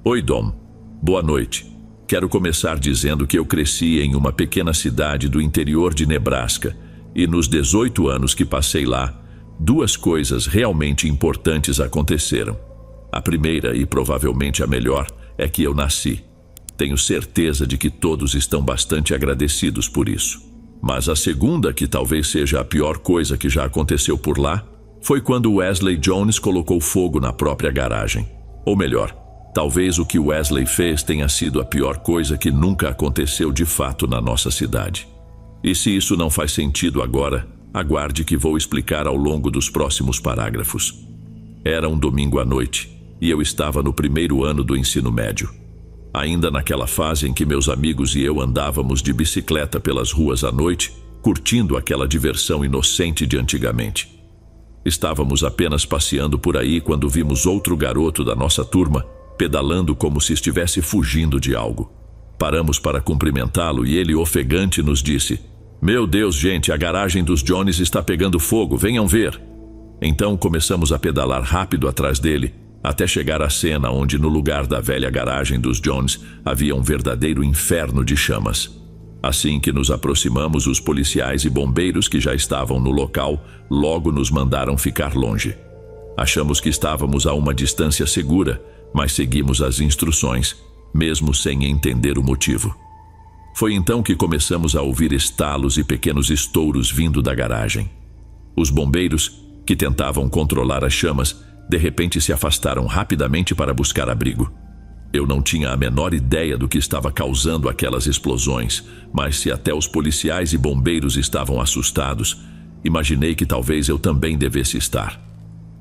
Oi, Dom. Boa noite. Quero começar dizendo que eu cresci em uma pequena cidade do interior de Nebraska e nos 18 anos que passei lá, duas coisas realmente importantes aconteceram. A primeira, e provavelmente a melhor, é que eu nasci. Tenho certeza de que todos estão bastante agradecidos por isso. Mas a segunda, que talvez seja a pior coisa que já aconteceu por lá, foi quando Wesley Jones colocou fogo na própria garagem. Ou melhor, talvez o que Wesley fez tenha sido a pior coisa que nunca aconteceu de fato na nossa cidade. E se isso não faz sentido agora, aguarde que vou explicar ao longo dos próximos parágrafos. Era um domingo à noite, e eu estava no primeiro ano do ensino médio. Ainda naquela fase em que meus amigos e eu andávamos de bicicleta pelas ruas à noite, curtindo aquela diversão inocente de antigamente. Estávamos apenas passeando por aí quando vimos outro garoto da nossa turma pedalando como se estivesse fugindo de algo. Paramos para cumprimentá-lo e ele, ofegante, nos disse: "Meu Deus, gente, a garagem dos Jones está pegando fogo, venham ver." Então começamos a pedalar rápido atrás dele, até chegar à cena onde, no lugar da velha garagem dos Jones, havia um verdadeiro inferno de chamas. Assim que nos aproximamos, os policiais e bombeiros que já estavam no local logo nos mandaram ficar longe. Achamos que estávamos a uma distância segura, mas seguimos as instruções, mesmo sem entender o motivo. Foi então que começamos a ouvir estalos e pequenos estouros vindo da garagem. Os bombeiros, que tentavam controlar as chamas, de repente se afastaram rapidamente para buscar abrigo. Eu não tinha a menor ideia do que estava causando aquelas explosões, mas se até os policiais e bombeiros estavam assustados, imaginei que talvez eu também devesse estar.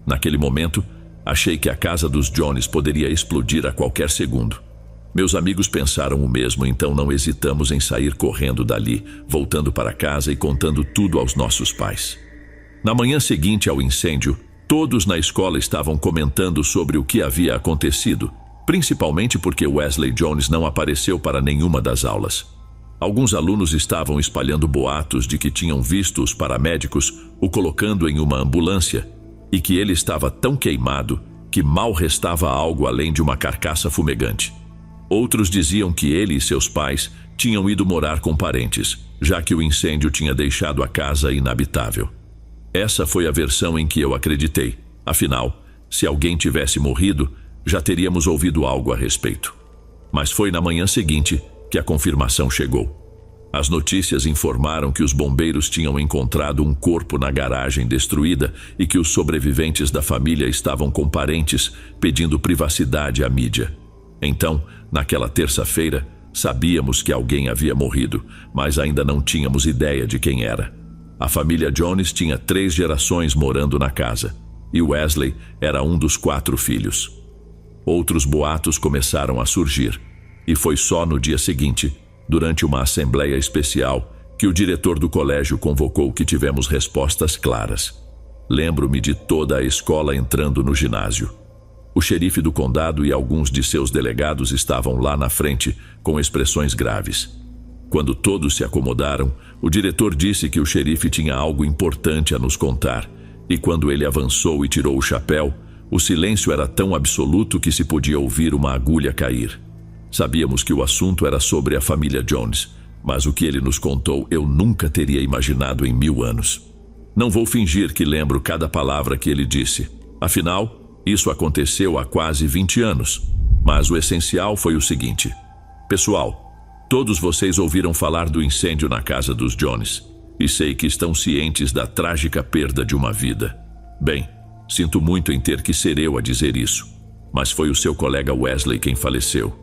Naquele momento, achei que a casa dos Jones poderia explodir a qualquer segundo. Meus amigos pensaram o mesmo, então não hesitamos em sair correndo dali, voltando para casa e contando tudo aos nossos pais. Na manhã seguinte ao incêndio, todos na escola estavam comentando sobre o que havia acontecido, principalmente porque Wesley Jones não apareceu para nenhuma das aulas. Alguns alunos estavam espalhando boatos de que tinham visto os paramédicos o colocando em uma ambulância e que ele estava tão queimado que mal restava algo além de uma carcaça fumegante. Outros diziam que ele e seus pais tinham ido morar com parentes, já que o incêndio tinha deixado a casa inabitável. Essa foi a versão em que eu acreditei. Afinal, se alguém tivesse morrido, já teríamos ouvido algo a respeito. Mas foi na manhã seguinte que a confirmação chegou. As notícias informaram que os bombeiros tinham encontrado um corpo na garagem destruída e que os sobreviventes da família estavam com parentes pedindo privacidade à mídia. Então, naquela terça-feira, sabíamos que alguém havia morrido, mas ainda não tínhamos ideia de quem era. A família Jones tinha 3 gerações morando na casa, e Wesley era um dos 4 filhos. Outros boatos começaram a surgir, e foi só no dia seguinte, durante uma assembleia especial, que o diretor do colégio convocou que tivemos respostas claras. Lembro-me de toda a escola entrando no ginásio. O xerife do condado e alguns de seus delegados estavam lá na frente, com expressões graves. Quando todos se acomodaram, o diretor disse que o xerife tinha algo importante a nos contar, e quando ele avançou e tirou o chapéu, o silêncio era tão absoluto que se podia ouvir uma agulha cair. Sabíamos que o assunto era sobre a família Jones, mas o que ele nos contou eu nunca teria imaginado em 1000 anos. Não vou fingir que lembro cada palavra que ele disse. Afinal, isso aconteceu há quase 20 anos. Mas o essencial foi o seguinte: pessoal, todos vocês ouviram falar do incêndio na casa dos Jones, e sei que estão cientes da trágica perda de uma vida. Bem, sinto muito em ter que ser eu a dizer isso, mas foi o seu colega Wesley quem faleceu.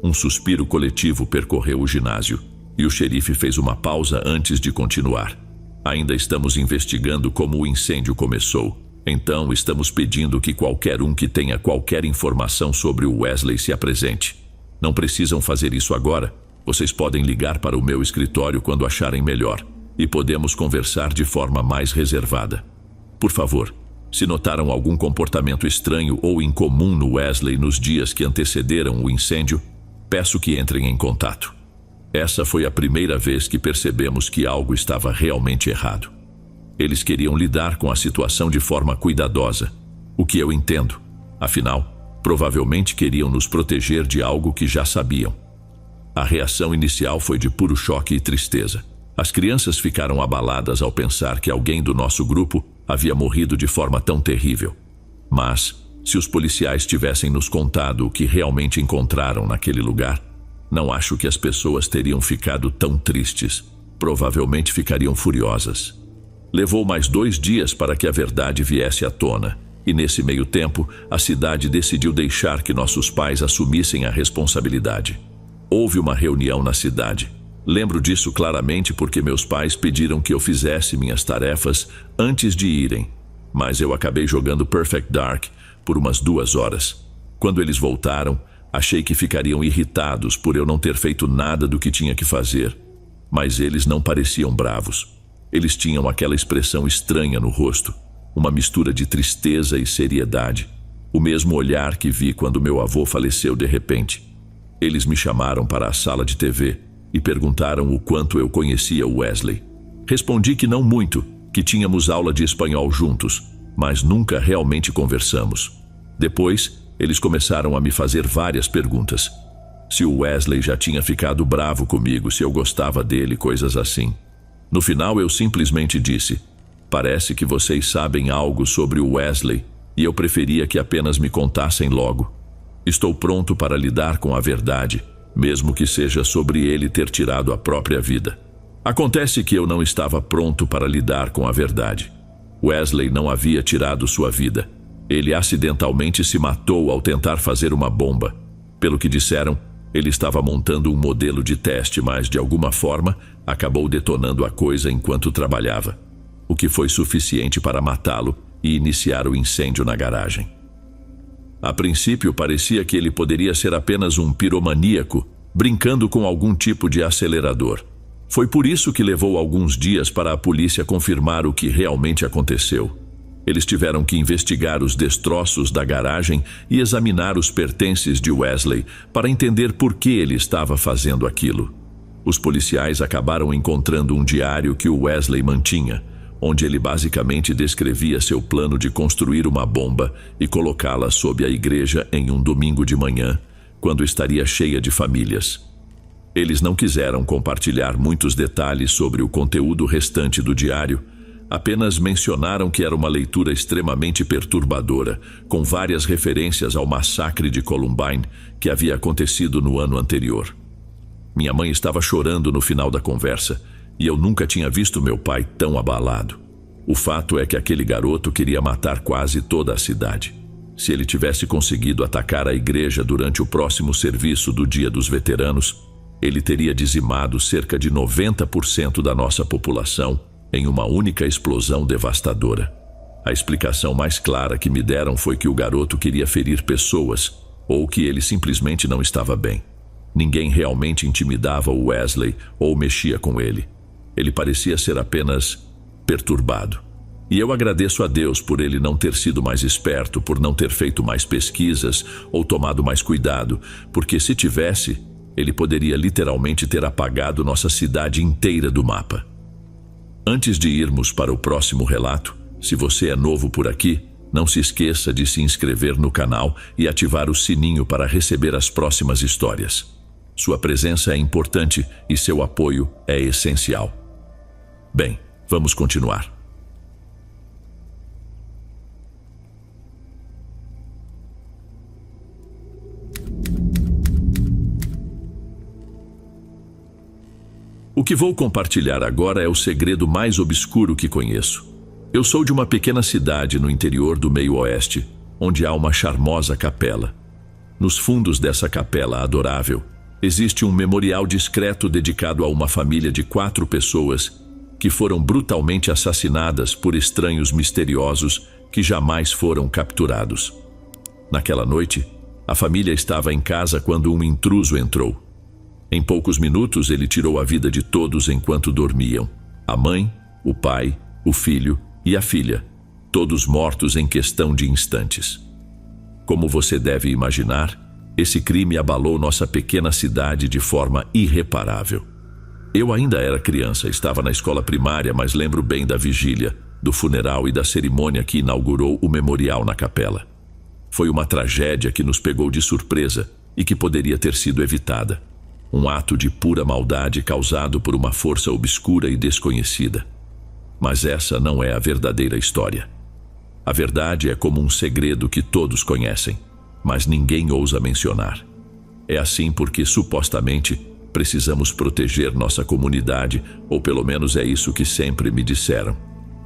Um suspiro coletivo percorreu o ginásio, e o xerife fez uma pausa antes de continuar. Ainda estamos investigando como o incêndio começou, então estamos pedindo que qualquer um que tenha qualquer informação sobre o Wesley se apresente. Não precisam fazer isso agora, vocês podem ligar para o meu escritório quando acharem melhor, e podemos conversar de forma mais reservada. Por favor, se notaram algum comportamento estranho ou incomum no Wesley nos dias que antecederam o incêndio, peço que entrem em contato. Essa foi a primeira vez que percebemos que algo estava realmente errado. Eles queriam lidar com a situação de forma cuidadosa, o que eu entendo. Afinal, Provavelmente queriam nos proteger de algo que já sabiam. A reação inicial foi de puro choque e tristeza. As crianças ficaram abaladas ao pensar que alguém do nosso grupo havia morrido de forma tão terrível. Mas, se os policiais tivessem nos contado o que realmente encontraram naquele lugar, não acho que as pessoas teriam ficado tão tristes. Provavelmente ficariam furiosas. Levou mais 2 dias para que a verdade viesse à tona, e nesse meio tempo, a cidade decidiu deixar que nossos pais assumissem a responsabilidade. Houve uma reunião na cidade. Lembro disso claramente porque meus pais pediram que eu fizesse minhas tarefas antes de irem, mas eu acabei jogando Perfect Dark por umas 2 horas. Quando eles voltaram, achei que ficariam irritados por eu não ter feito nada do que tinha que fazer, mas eles não pareciam bravos. Eles tinham aquela expressão estranha no rosto, uma mistura de tristeza e seriedade, o mesmo olhar que vi quando meu avô faleceu de repente. Eles me chamaram para a sala de TV e perguntaram o quanto eu conhecia o Wesley. Respondi que não muito, que tínhamos aula de espanhol juntos, mas nunca realmente conversamos. Depois, eles começaram a me fazer várias perguntas. Se o Wesley já tinha ficado bravo comigo, se eu gostava dele, coisas assim. No final, eu simplesmente disse: parece que vocês sabem algo sobre o Wesley e eu preferia que apenas me contassem logo. Estou pronto para lidar com a verdade, mesmo que seja sobre ele ter tirado a própria vida. Acontece que eu não estava pronto para lidar com a verdade. Wesley não havia tirado sua vida. Ele acidentalmente se matou ao tentar fazer uma bomba. Pelo que disseram, ele estava montando um modelo de teste, mas de alguma forma acabou detonando a coisa enquanto trabalhava, o que foi suficiente para matá-lo e iniciar o incêndio na garagem. A princípio parecia que ele poderia ser apenas um piromaníaco, brincando com algum tipo de acelerador. Foi por isso que levou alguns dias para a polícia confirmar o que realmente aconteceu. Eles tiveram que investigar os destroços da garagem e examinar os pertences de Wesley para entender por que ele estava fazendo aquilo. Os policiais acabaram encontrando um diário que o Wesley mantinha, onde ele basicamente descrevia seu plano de construir uma bomba e colocá-la sob a igreja em um domingo de manhã, quando estaria cheia de famílias. Eles não quiseram compartilhar muitos detalhes sobre o conteúdo restante do diário, apenas mencionaram que era uma leitura extremamente perturbadora, com várias referências ao massacre de Columbine que havia acontecido no ano anterior. Minha mãe estava chorando no final da conversa, e eu nunca tinha visto meu pai tão abalado. O fato é que aquele garoto queria matar quase toda a cidade. Se ele tivesse conseguido atacar a igreja durante o próximo serviço do Dia dos Veteranos, ele teria dizimado cerca de 90% da nossa população em uma única explosão devastadora. A explicação mais clara que me deram foi que o garoto queria ferir pessoas, ou que ele simplesmente não estava bem. Ninguém realmente intimidava o Wesley ou mexia com ele. Ele parecia ser apenas perturbado. E eu agradeço a Deus por ele não ter sido mais esperto, por não ter feito mais pesquisas ou tomado mais cuidado, porque se tivesse, ele poderia literalmente ter apagado nossa cidade inteira do mapa. Antes de irmos para o próximo relato, se você é novo por aqui, não se esqueça de se inscrever no canal e ativar o sininho para receber as próximas histórias. Sua presença é importante e seu apoio é essencial. Bem, vamos continuar. O que vou compartilhar agora é o segredo mais obscuro que conheço. Eu sou de uma pequena cidade no interior do meio-oeste, onde há uma charmosa capela. Nos fundos dessa capela adorável, existe um memorial discreto dedicado a uma família de 4 pessoas que foram brutalmente assassinadas por estranhos misteriosos que jamais foram capturados. Naquela noite, a família estava em casa quando um intruso entrou. Em poucos minutos, ele tirou a vida de todos enquanto dormiam. A mãe, o pai, o filho e a filha, todos mortos em questão de instantes. Como você deve imaginar, esse crime abalou nossa pequena cidade de forma irreparável. Eu ainda era criança, estava na escola primária, mas lembro bem da vigília, do funeral e da cerimônia que inaugurou o memorial na capela. Foi uma tragédia que nos pegou de surpresa e que poderia ter sido evitada. Um ato de pura maldade causado por uma força obscura e desconhecida. Mas essa não é a verdadeira história. A verdade é como um segredo que todos conhecem, mas ninguém ousa mencionar. É assim porque, supostamente, precisamos proteger nossa comunidade, ou pelo menos é isso que sempre me disseram.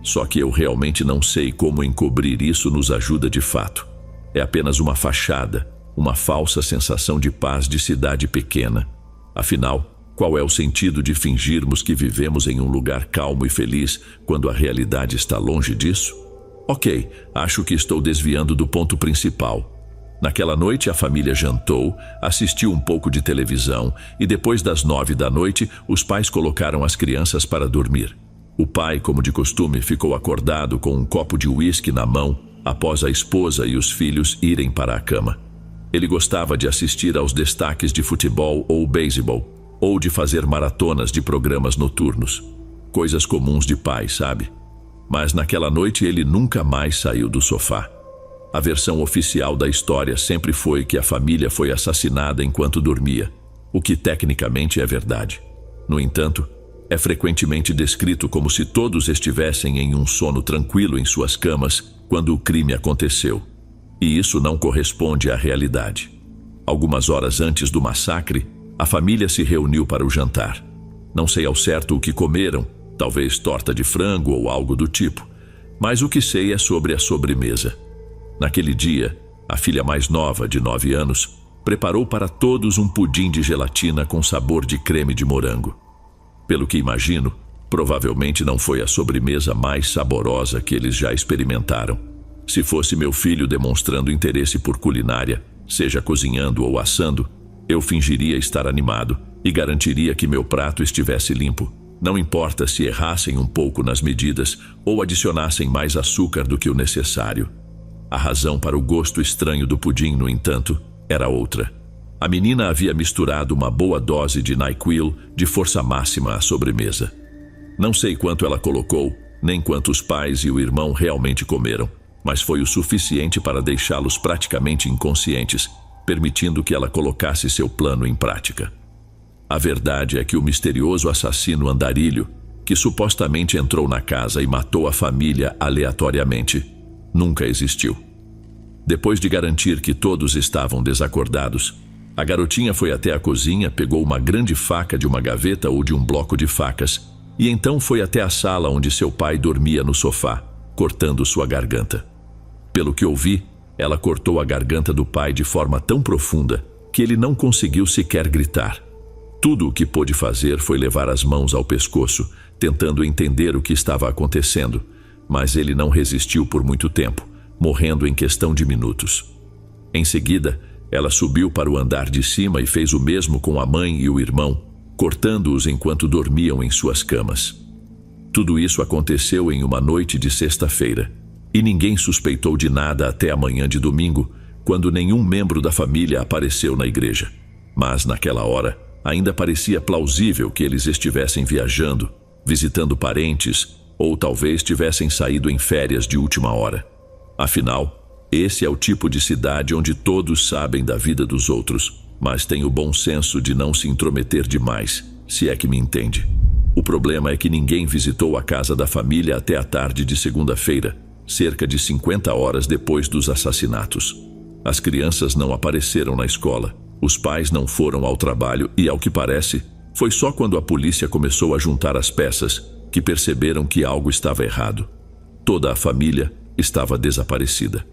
Só que eu realmente não sei como encobrir isso nos ajuda de fato. É apenas uma fachada, uma falsa sensação de paz de cidade pequena. Afinal, qual é o sentido de fingirmos que vivemos em um lugar calmo e feliz quando a realidade está longe disso? Ok, acho que estou desviando do ponto principal. Naquela noite a família jantou, assistiu um pouco de televisão e depois das 9 da noite os pais colocaram as crianças para dormir. O pai, como de costume, ficou acordado com um copo de uísque na mão após a esposa e os filhos irem para a cama. Ele gostava de assistir aos destaques de futebol ou beisebol, ou de fazer maratonas de programas noturnos. Coisas comuns de pai, sabe? Mas naquela noite ele nunca mais saiu do sofá. A versão oficial da história sempre foi que a família foi assassinada enquanto dormia, o que tecnicamente é verdade. No entanto, é frequentemente descrito como se todos estivessem em um sono tranquilo em suas camas quando o crime aconteceu. E isso não corresponde à realidade. Algumas horas antes do massacre, a família se reuniu para o jantar. Não sei ao certo o que comeram, talvez torta de frango ou algo do tipo, mas o que sei é sobre a sobremesa. Naquele dia, a filha mais nova, de 9 anos, preparou para todos um pudim de gelatina com sabor de creme de morango. Pelo que imagino, provavelmente não foi a sobremesa mais saborosa que eles já experimentaram. Se fosse meu filho demonstrando interesse por culinária, seja cozinhando ou assando, eu fingiria estar animado e garantiria que meu prato estivesse limpo. Não importa se errassem um pouco nas medidas ou adicionassem mais açúcar do que o necessário. A razão para o gosto estranho do pudim, no entanto, era outra. A menina havia misturado uma boa dose de NyQuil de força máxima à sobremesa. Não sei quanto ela colocou, nem quanto os pais e o irmão realmente comeram, mas foi o suficiente para deixá-los praticamente inconscientes, permitindo que ela colocasse seu plano em prática. A verdade é que o misterioso assassino andarilho, que supostamente entrou na casa e matou a família aleatoriamente, nunca existiu. Depois de garantir que todos estavam desacordados, a garotinha foi até a cozinha, pegou uma grande faca de uma gaveta ou de um bloco de facas e então foi até a sala onde seu pai dormia no sofá, cortando sua garganta. Pelo que ouvi, ela cortou a garganta do pai de forma tão profunda que ele não conseguiu sequer gritar. Tudo o que pôde fazer foi levar as mãos ao pescoço, tentando entender o que estava acontecendo, mas ele não resistiu por muito tempo, morrendo em questão de minutos. Em seguida, ela subiu para o andar de cima e fez o mesmo com a mãe e o irmão, cortando-os enquanto dormiam em suas camas. Tudo isso aconteceu em uma noite de sexta-feira, e ninguém suspeitou de nada até a manhã de domingo, quando nenhum membro da família apareceu na igreja. Mas naquela hora, ainda parecia plausível que eles estivessem viajando, visitando parentes, ou talvez tivessem saído em férias de última hora. Afinal, esse é o tipo de cidade onde todos sabem da vida dos outros, mas têm o bom senso de não se intrometer demais, se é que me entende. O problema é que ninguém visitou a casa da família até a tarde de segunda-feira, cerca de 50 horas depois dos assassinatos. As crianças não apareceram na escola, os pais não foram ao trabalho e, ao que parece, foi só quando a polícia começou a juntar as peças que perceberam que algo estava errado. Toda a família estava desaparecida.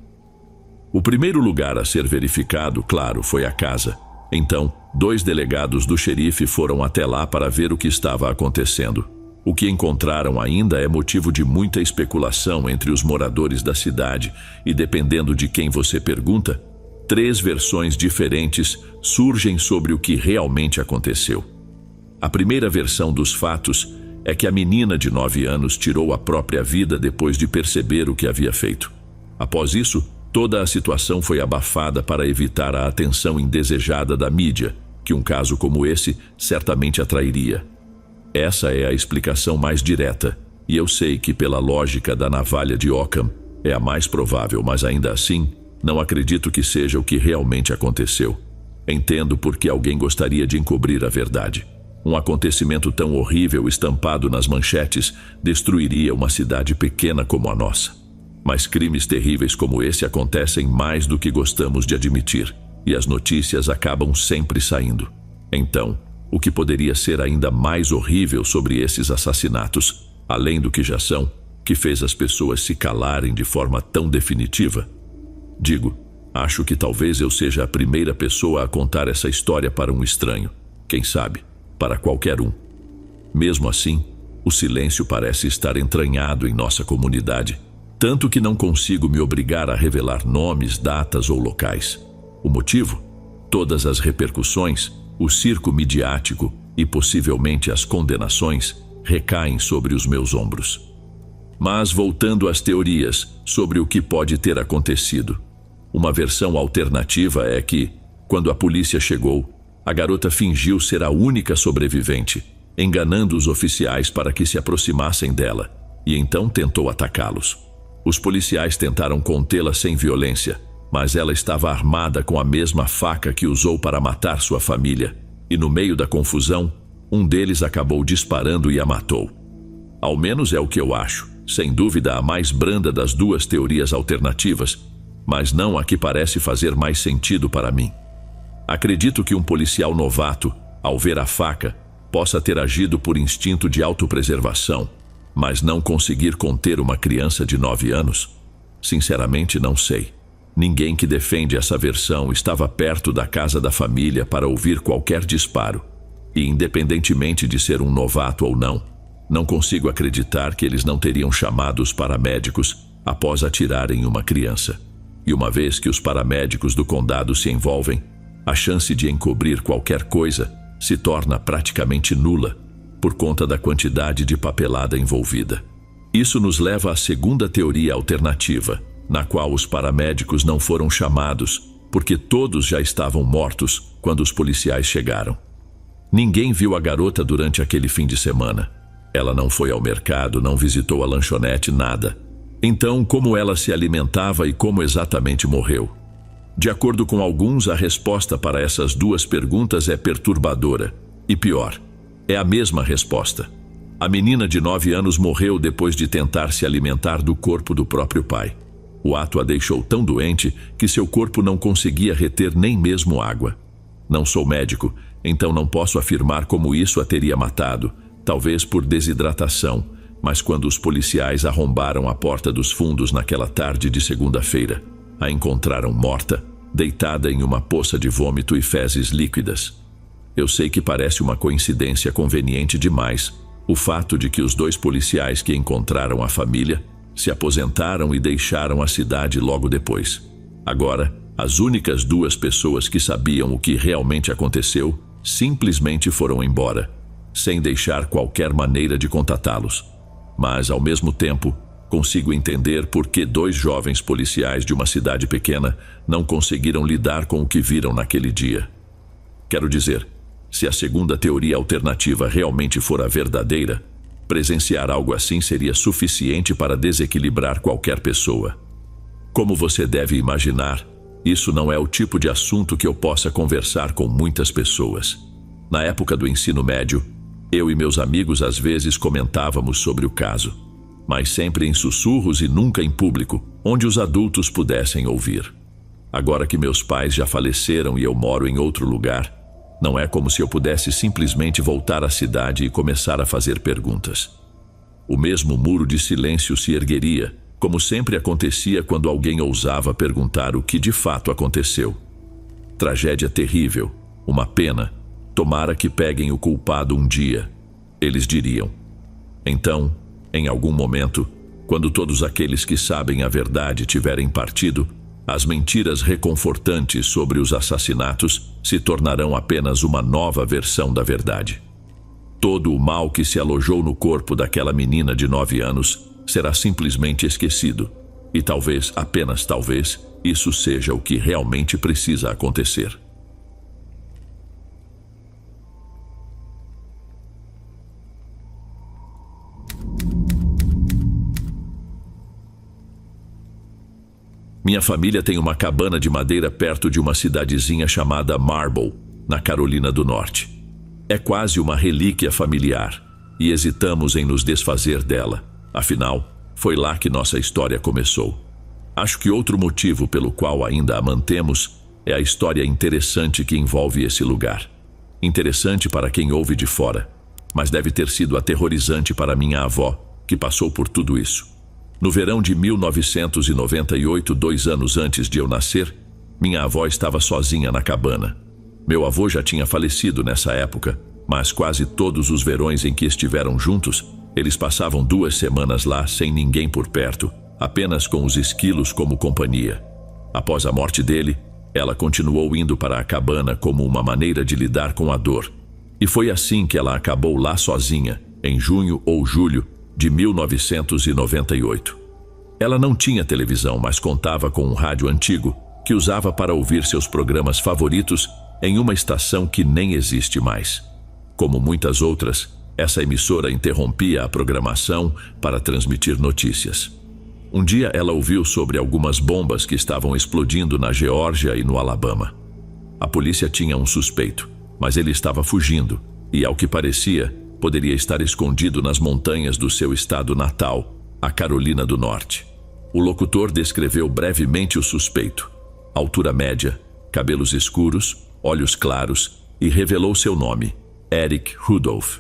O primeiro lugar a ser verificado, claro, foi a casa. Então, 2 delegados do xerife foram até lá para ver o que estava acontecendo. O que encontraram ainda é motivo de muita especulação entre os moradores da cidade e, dependendo de quem você pergunta, 3 versões diferentes surgem sobre o que realmente aconteceu. A primeira versão dos fatos é que a menina de 9 anos tirou a própria vida depois de perceber o que havia feito. Após isso, toda a situação foi abafada para evitar a atenção indesejada da mídia, que um caso como esse certamente atrairia. Essa é a explicação mais direta, e eu sei que pela lógica da navalha de Occam é a mais provável, mas ainda assim, Não acredito que seja o que realmente aconteceu. Entendo por que alguém gostaria de encobrir a verdade. Um acontecimento tão horrível estampado nas manchetes destruiria uma cidade pequena como a nossa. Mas crimes terríveis como esse acontecem mais do que gostamos de admitir, e as notícias acabam sempre saindo. Então, o que poderia ser ainda mais horrível sobre esses assassinatos, além do que já são, que fez as pessoas se calarem de forma tão definitiva? Digo, acho que talvez eu seja a primeira pessoa a contar essa história para um estranho. Quem sabe, para qualquer um. Mesmo assim, o silêncio parece estar entranhado em nossa comunidade, tanto que não consigo me obrigar a revelar nomes, datas ou locais. O motivo? Todas as repercussões, o circo midiático e possivelmente as condenações recaem sobre os meus ombros. Mas voltando às teorias sobre o que pode ter acontecido. Uma versão alternativa é que, quando a polícia chegou, a garota fingiu ser a única sobrevivente, enganando os oficiais para que se aproximassem dela, e então tentou atacá-los. Os policiais tentaram contê-la sem violência, mas ela estava armada com a mesma faca que usou para matar sua família, e no meio da confusão, um deles acabou disparando e a matou. Ao menos é o que eu acho, sem dúvida a mais branda das duas teorias alternativas, mas não a que parece fazer mais sentido para mim. Acredito que um policial novato, ao ver a faca, possa ter agido por instinto de autopreservação, mas não conseguir conter uma criança de 9 anos? Sinceramente, não sei. Ninguém que defende essa versão estava perto da casa da família para ouvir qualquer disparo. E independentemente de ser um novato ou não consigo acreditar que eles não teriam chamado os paramédicos após atirarem em uma criança. E uma vez que os paramédicos do condado se envolvem, a chance de encobrir qualquer coisa se torna praticamente nula por conta da quantidade de papelada envolvida. Isso nos leva à segunda teoria alternativa, na qual os paramédicos não foram chamados porque todos já estavam mortos quando os policiais chegaram. Ninguém viu a garota durante aquele fim de semana. Ela não foi ao mercado, não visitou a lanchonete, nada. Então, como ela se alimentava e como exatamente morreu? De acordo com alguns, a resposta para essas duas perguntas é perturbadora. E pior, é a mesma resposta. A menina de 9 anos morreu depois de tentar se alimentar do corpo do próprio pai. O ato a deixou tão doente que seu corpo não conseguia reter nem mesmo água. Não sou médico, então não posso afirmar como isso a teria matado, talvez por desidratação, mas quando os policiais arrombaram a porta dos fundos naquela tarde de segunda-feira, a encontraram morta, deitada em uma poça de vômito e fezes líquidas. Eu sei que parece uma coincidência conveniente demais o fato de que os 2 policiais que encontraram a família se aposentaram e deixaram a cidade logo depois. Agora, as únicas 2 pessoas que sabiam o que realmente aconteceu simplesmente foram embora, sem deixar qualquer maneira de contatá-los. Mas, ao mesmo tempo, consigo entender por que 2 jovens policiais de uma cidade pequena não conseguiram lidar com o que viram naquele dia. Quero dizer, se a segunda teoria alternativa realmente for a verdadeira, presenciar algo assim seria suficiente para desequilibrar qualquer pessoa. Como você deve imaginar, isso não é o tipo de assunto que eu possa conversar com muitas pessoas. Na época do ensino médio, eu e meus amigos às vezes comentávamos sobre o caso, mas sempre em sussurros e nunca em público, onde os adultos pudessem ouvir. Agora que meus pais já faleceram e eu moro em outro lugar, não é como se eu pudesse simplesmente voltar à cidade e começar a fazer perguntas. O mesmo muro de silêncio se ergueria, como sempre acontecia quando alguém ousava perguntar o que de fato aconteceu. Tragédia terrível, uma pena, tomara que peguem o culpado um dia, eles diriam. Então, em algum momento, quando todos aqueles que sabem a verdade tiverem partido, as mentiras reconfortantes sobre os assassinatos se tornarão apenas uma nova versão da verdade. Todo o mal que se alojou no corpo daquela menina de 9 anos será simplesmente esquecido, e talvez, apenas talvez, isso seja o que realmente precisa acontecer. Minha família tem uma cabana de madeira perto de uma cidadezinha chamada Marble, na Carolina do Norte. É quase uma relíquia familiar e hesitamos em nos desfazer dela. Afinal, foi lá que nossa história começou. Acho que outro motivo pelo qual ainda a mantemos é a história interessante que envolve esse lugar. Interessante para quem ouve de fora, mas deve ter sido aterrorizante para minha avó, que passou por tudo isso. No verão de 1998, 2 anos antes de eu nascer, minha avó estava sozinha na cabana. Meu avô já tinha falecido nessa época, mas quase todos os verões em que estiveram juntos, eles passavam 2 semanas lá sem ninguém por perto, apenas com os esquilos como companhia. Após a morte dele, ela continuou indo para a cabana como uma maneira de lidar com a dor. E foi assim que ela acabou lá sozinha, em junho ou julho de 1998. Ela não tinha televisão, mas contava com um rádio antigo que usava para ouvir seus programas favoritos em uma estação que nem existe mais. Como muitas outras, essa emissora interrompia a programação para transmitir notícias. Um dia ela ouviu sobre algumas bombas que estavam explodindo na Geórgia e no Alabama. A polícia tinha um suspeito, mas ele estava fugindo e, ao que parecia, poderia estar escondido nas montanhas do seu estado natal, a Carolina do Norte. O locutor descreveu brevemente o suspeito: altura média, cabelos escuros, olhos claros, e revelou seu nome, Eric Rudolph.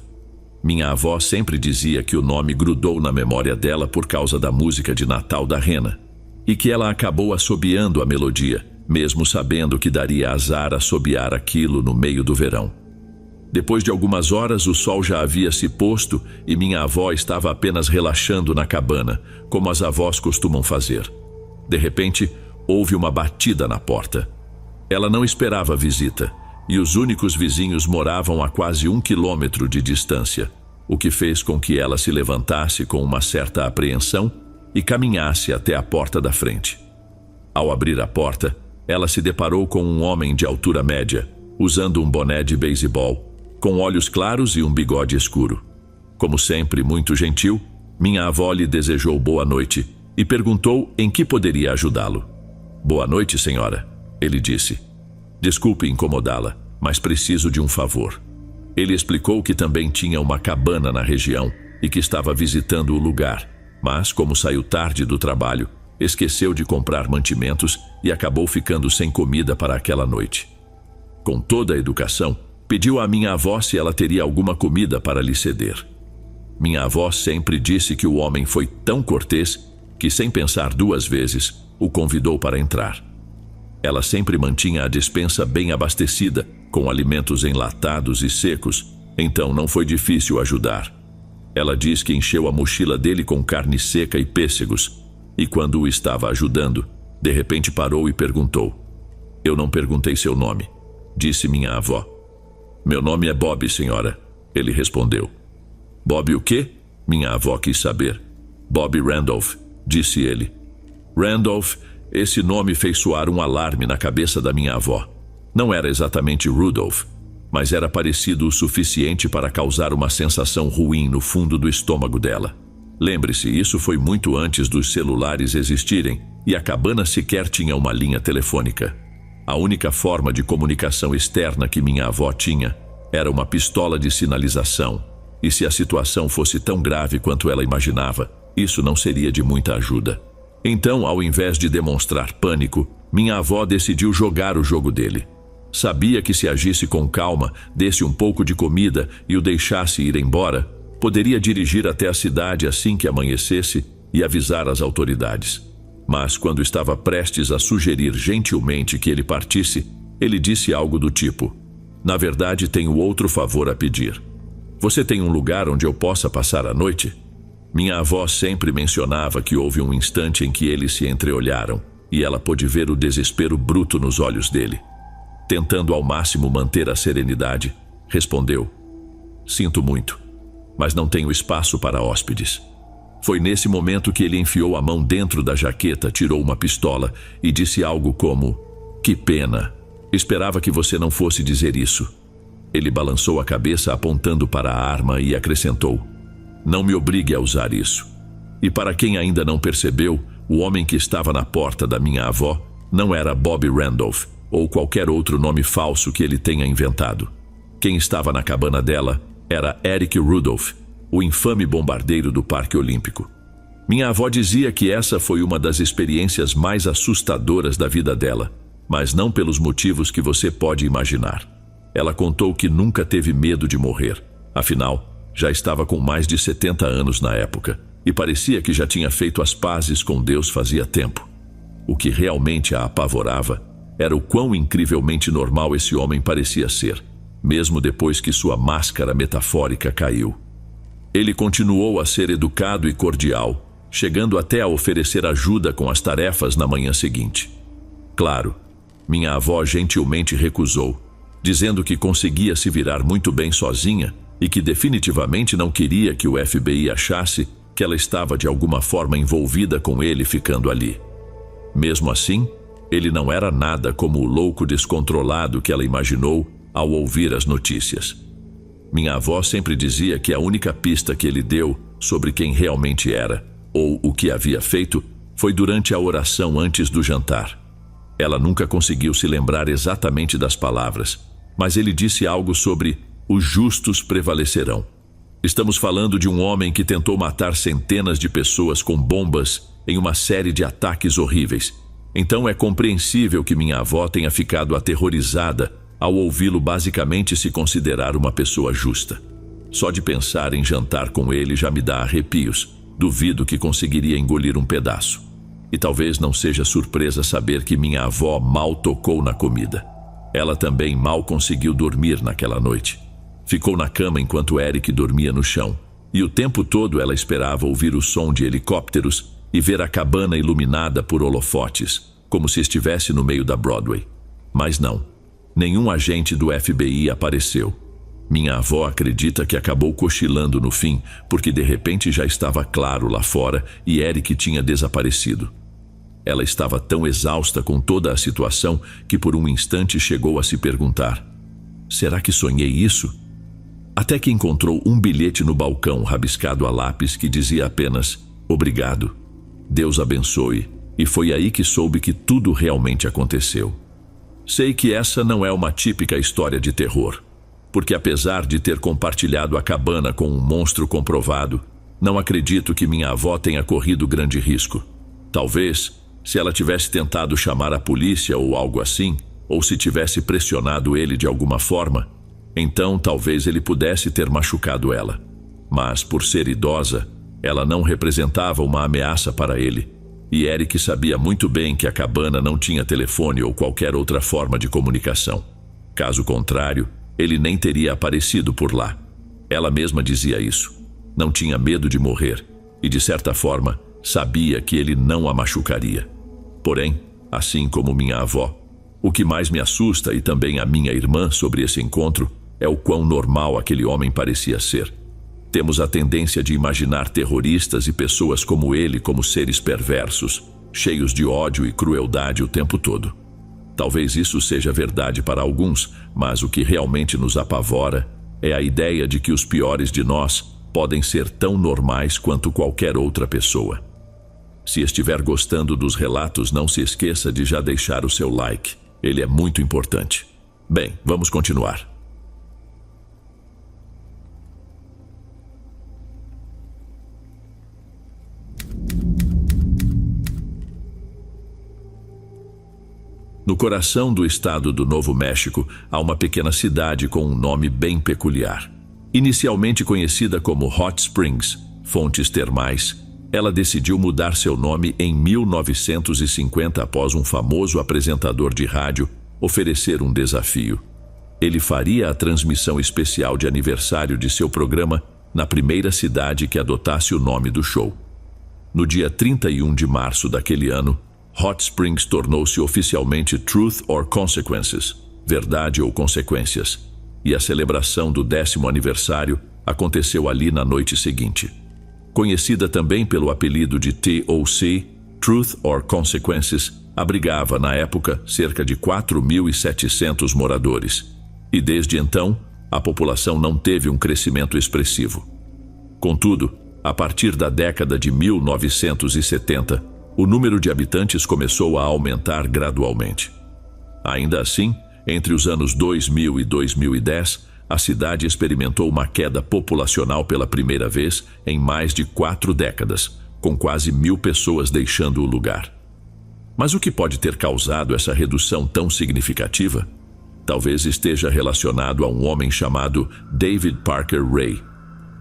Minha avó sempre dizia que o nome grudou na memória dela por causa da música de Natal da Rena, e que ela acabou assobiando a melodia, mesmo sabendo que daria azar assobiar aquilo no meio do verão. Depois de algumas horas, o sol já havia se posto e minha avó estava apenas relaxando na cabana, como as avós costumam fazer. De repente, houve uma batida na porta. Ela não esperava a visita, e os únicos vizinhos moravam a quase 1 quilômetro de distância, o que fez com que ela se levantasse com uma certa apreensão e caminhasse até a porta da frente. Ao abrir a porta, ela se deparou com um homem de altura média, usando um boné de beisebol, com olhos claros e um bigode escuro. Como sempre, muito gentil, minha avó lhe desejou boa noite e perguntou em que poderia ajudá-lo. "Boa noite, senhora", ele disse. "Desculpe incomodá-la, mas preciso de um favor." Ele explicou que também tinha uma cabana na região e que estava visitando o lugar, mas, como saiu tarde do trabalho, esqueceu de comprar mantimentos e acabou ficando sem comida para aquela noite. Com toda a educação, pediu à minha avó se ela teria alguma comida para lhe ceder. Minha avó sempre disse que o homem foi tão cortês que, sem pensar 2 vezes, o convidou para entrar. Ela sempre mantinha a despensa bem abastecida, com alimentos enlatados e secos, então não foi difícil ajudar. Ela diz que encheu a mochila dele com carne seca e pêssegos, e quando o estava ajudando, de repente parou e perguntou. "Eu não perguntei seu nome", disse minha avó. "Meu nome é Bob, senhora", ele respondeu. "Bob o quê?", minha avó quis saber. "Bob Randolph", disse ele. Randolph, esse nome fez soar um alarme na cabeça da minha avó. Não era exatamente Rudolph, mas era parecido o suficiente para causar uma sensação ruim no fundo do estômago dela. Lembre-se, isso foi muito antes dos celulares existirem e a cabana sequer tinha uma linha telefônica. A única forma de comunicação externa que minha avó tinha era uma pistola de sinalização, e se a situação fosse tão grave quanto ela imaginava, isso não seria de muita ajuda. Então, ao invés de demonstrar pânico, minha avó decidiu jogar o jogo dele. Sabia que se agisse com calma, desse um pouco de comida e o deixasse ir embora, poderia dirigir até a cidade assim que amanhecesse e avisar as autoridades. Mas quando estava prestes a sugerir gentilmente que ele partisse, ele disse algo do tipo: "Na verdade, tenho outro favor a pedir. Você tem um lugar onde eu possa passar a noite?" Minha avó sempre mencionava que houve um instante em que eles se entreolharam e ela pôde ver o desespero bruto nos olhos dele. Tentando ao máximo manter a serenidade, respondeu: "Sinto muito, mas não tenho espaço para hóspedes." Foi nesse momento que ele enfiou a mão dentro da jaqueta, tirou uma pistola e disse algo como: "Que pena, esperava que você não fosse dizer isso." Ele balançou a cabeça apontando para a arma e acrescentou: "Não me obrigue a usar isso." E para quem ainda não percebeu, O homem que estava na porta da minha avó não era Bobby Randolph ou qualquer outro nome falso que ele tenha inventado. Quem estava na cabana dela era Eric Rudolph, o infame bombardeiro do Parque Olímpico. Minha avó dizia que essa foi uma das experiências mais assustadoras da vida dela, mas não pelos motivos que você pode imaginar. Ela contou que nunca teve medo de morrer, afinal, já estava com mais de 70 anos na época, e parecia que já tinha feito as pazes com Deus fazia tempo. O que realmente a apavorava era o quão incrivelmente normal esse homem parecia ser, mesmo depois que sua máscara metafórica caiu. Ele continuou a ser educado e cordial, chegando até a oferecer ajuda com as tarefas na manhã seguinte. Claro, minha avó gentilmente recusou, dizendo que conseguia se virar muito bem sozinha e que definitivamente não queria que o FBI achasse que ela estava de alguma forma envolvida com ele ficando ali. Mesmo assim, ele não era nada como o louco descontrolado que ela imaginou ao ouvir as notícias. Minha avó sempre dizia que a única pista que ele deu sobre quem realmente era, ou o que havia feito, foi durante a oração antes do jantar. Ela nunca conseguiu se lembrar exatamente das palavras, mas ele disse algo sobre os justos prevalecerão. Estamos falando de um homem que tentou matar centenas de pessoas com bombas em uma série de ataques horríveis. Então é compreensível que minha avó tenha ficado aterrorizada ao ouvi-lo basicamente se considerar uma pessoa justa. Só de pensar em jantar com ele já me dá arrepios. Duvido que conseguiria engolir um pedaço. E talvez não seja surpresa saber que minha avó mal tocou na comida. Ela também mal conseguiu dormir naquela noite. Ficou na cama enquanto Eric dormia no chão, e o tempo todo ela esperava ouvir o som de helicópteros e ver a cabana iluminada por holofotes, como se estivesse no meio da Broadway. Mas não, nenhum agente do FBI apareceu. Minha avó acredita que acabou cochilando no fim, porque de repente já estava claro lá fora e Eric tinha desaparecido. Ela estava tão exausta com toda a situação que por um instante chegou a se perguntar: será que sonhei isso? Até que encontrou um bilhete no balcão rabiscado a lápis que dizia apenas: obrigado, Deus abençoe, e foi aí que soube que tudo realmente aconteceu. Sei que essa não é uma típica história de terror, porque apesar de ter compartilhado a cabana com um monstro comprovado, não acredito que minha avó tenha corrido grande risco. Talvez, se ela tivesse tentado chamar a polícia ou algo assim, ou se tivesse pressionado ele de alguma forma, então talvez ele pudesse ter machucado ela. Mas, por ser idosa, ela não representava uma ameaça para ele, e Eric sabia muito bem que a cabana não tinha telefone ou qualquer outra forma de comunicação. Caso contrário, ele nem teria aparecido por lá. Ela mesma dizia isso. Não tinha medo de morrer e, de certa forma, sabia que ele não a machucaria. Porém, assim como minha avó, o que mais me assusta e também a minha irmã sobre esse encontro é o quão normal aquele homem parecia ser. Temos a tendência de imaginar terroristas e pessoas como ele como seres perversos, cheios de ódio e crueldade o tempo todo. Talvez isso seja verdade para alguns, mas o que realmente nos apavora é a ideia de que os piores de nós podem ser tão normais quanto qualquer outra pessoa. Se estiver gostando dos relatos, não se esqueça de já deixar o seu like. Ele é muito importante. Bem, vamos continuar. No coração do estado do Novo México, há uma pequena cidade com um nome bem peculiar. Inicialmente conhecida como Hot Springs, Fontes Termais, ela decidiu mudar seu nome em 1950 após um famoso apresentador de rádio oferecer um desafio. Ele faria a transmissão especial de aniversário de seu programa na primeira cidade que adotasse o nome do show. No dia 31 de março daquele ano, Hot Springs tornou-se oficialmente Truth or Consequences, Verdade ou Consequências, e a celebração do 10º aniversário aconteceu ali na noite seguinte. Conhecida também pelo apelido de TOC, Truth or Consequences, abrigava na época cerca de 4.700 moradores, e desde então a população não teve um crescimento expressivo. Contudo, a partir da década de 1970, O número de habitantes começou a aumentar gradualmente. Ainda assim, entre os anos 2000 e 2010, a cidade experimentou uma queda populacional pela primeira vez em mais de 4 décadas, com quase 1.000 pessoas deixando o lugar. Mas o que pode ter causado essa redução tão significativa? Talvez esteja relacionado a um homem chamado David Parker Ray.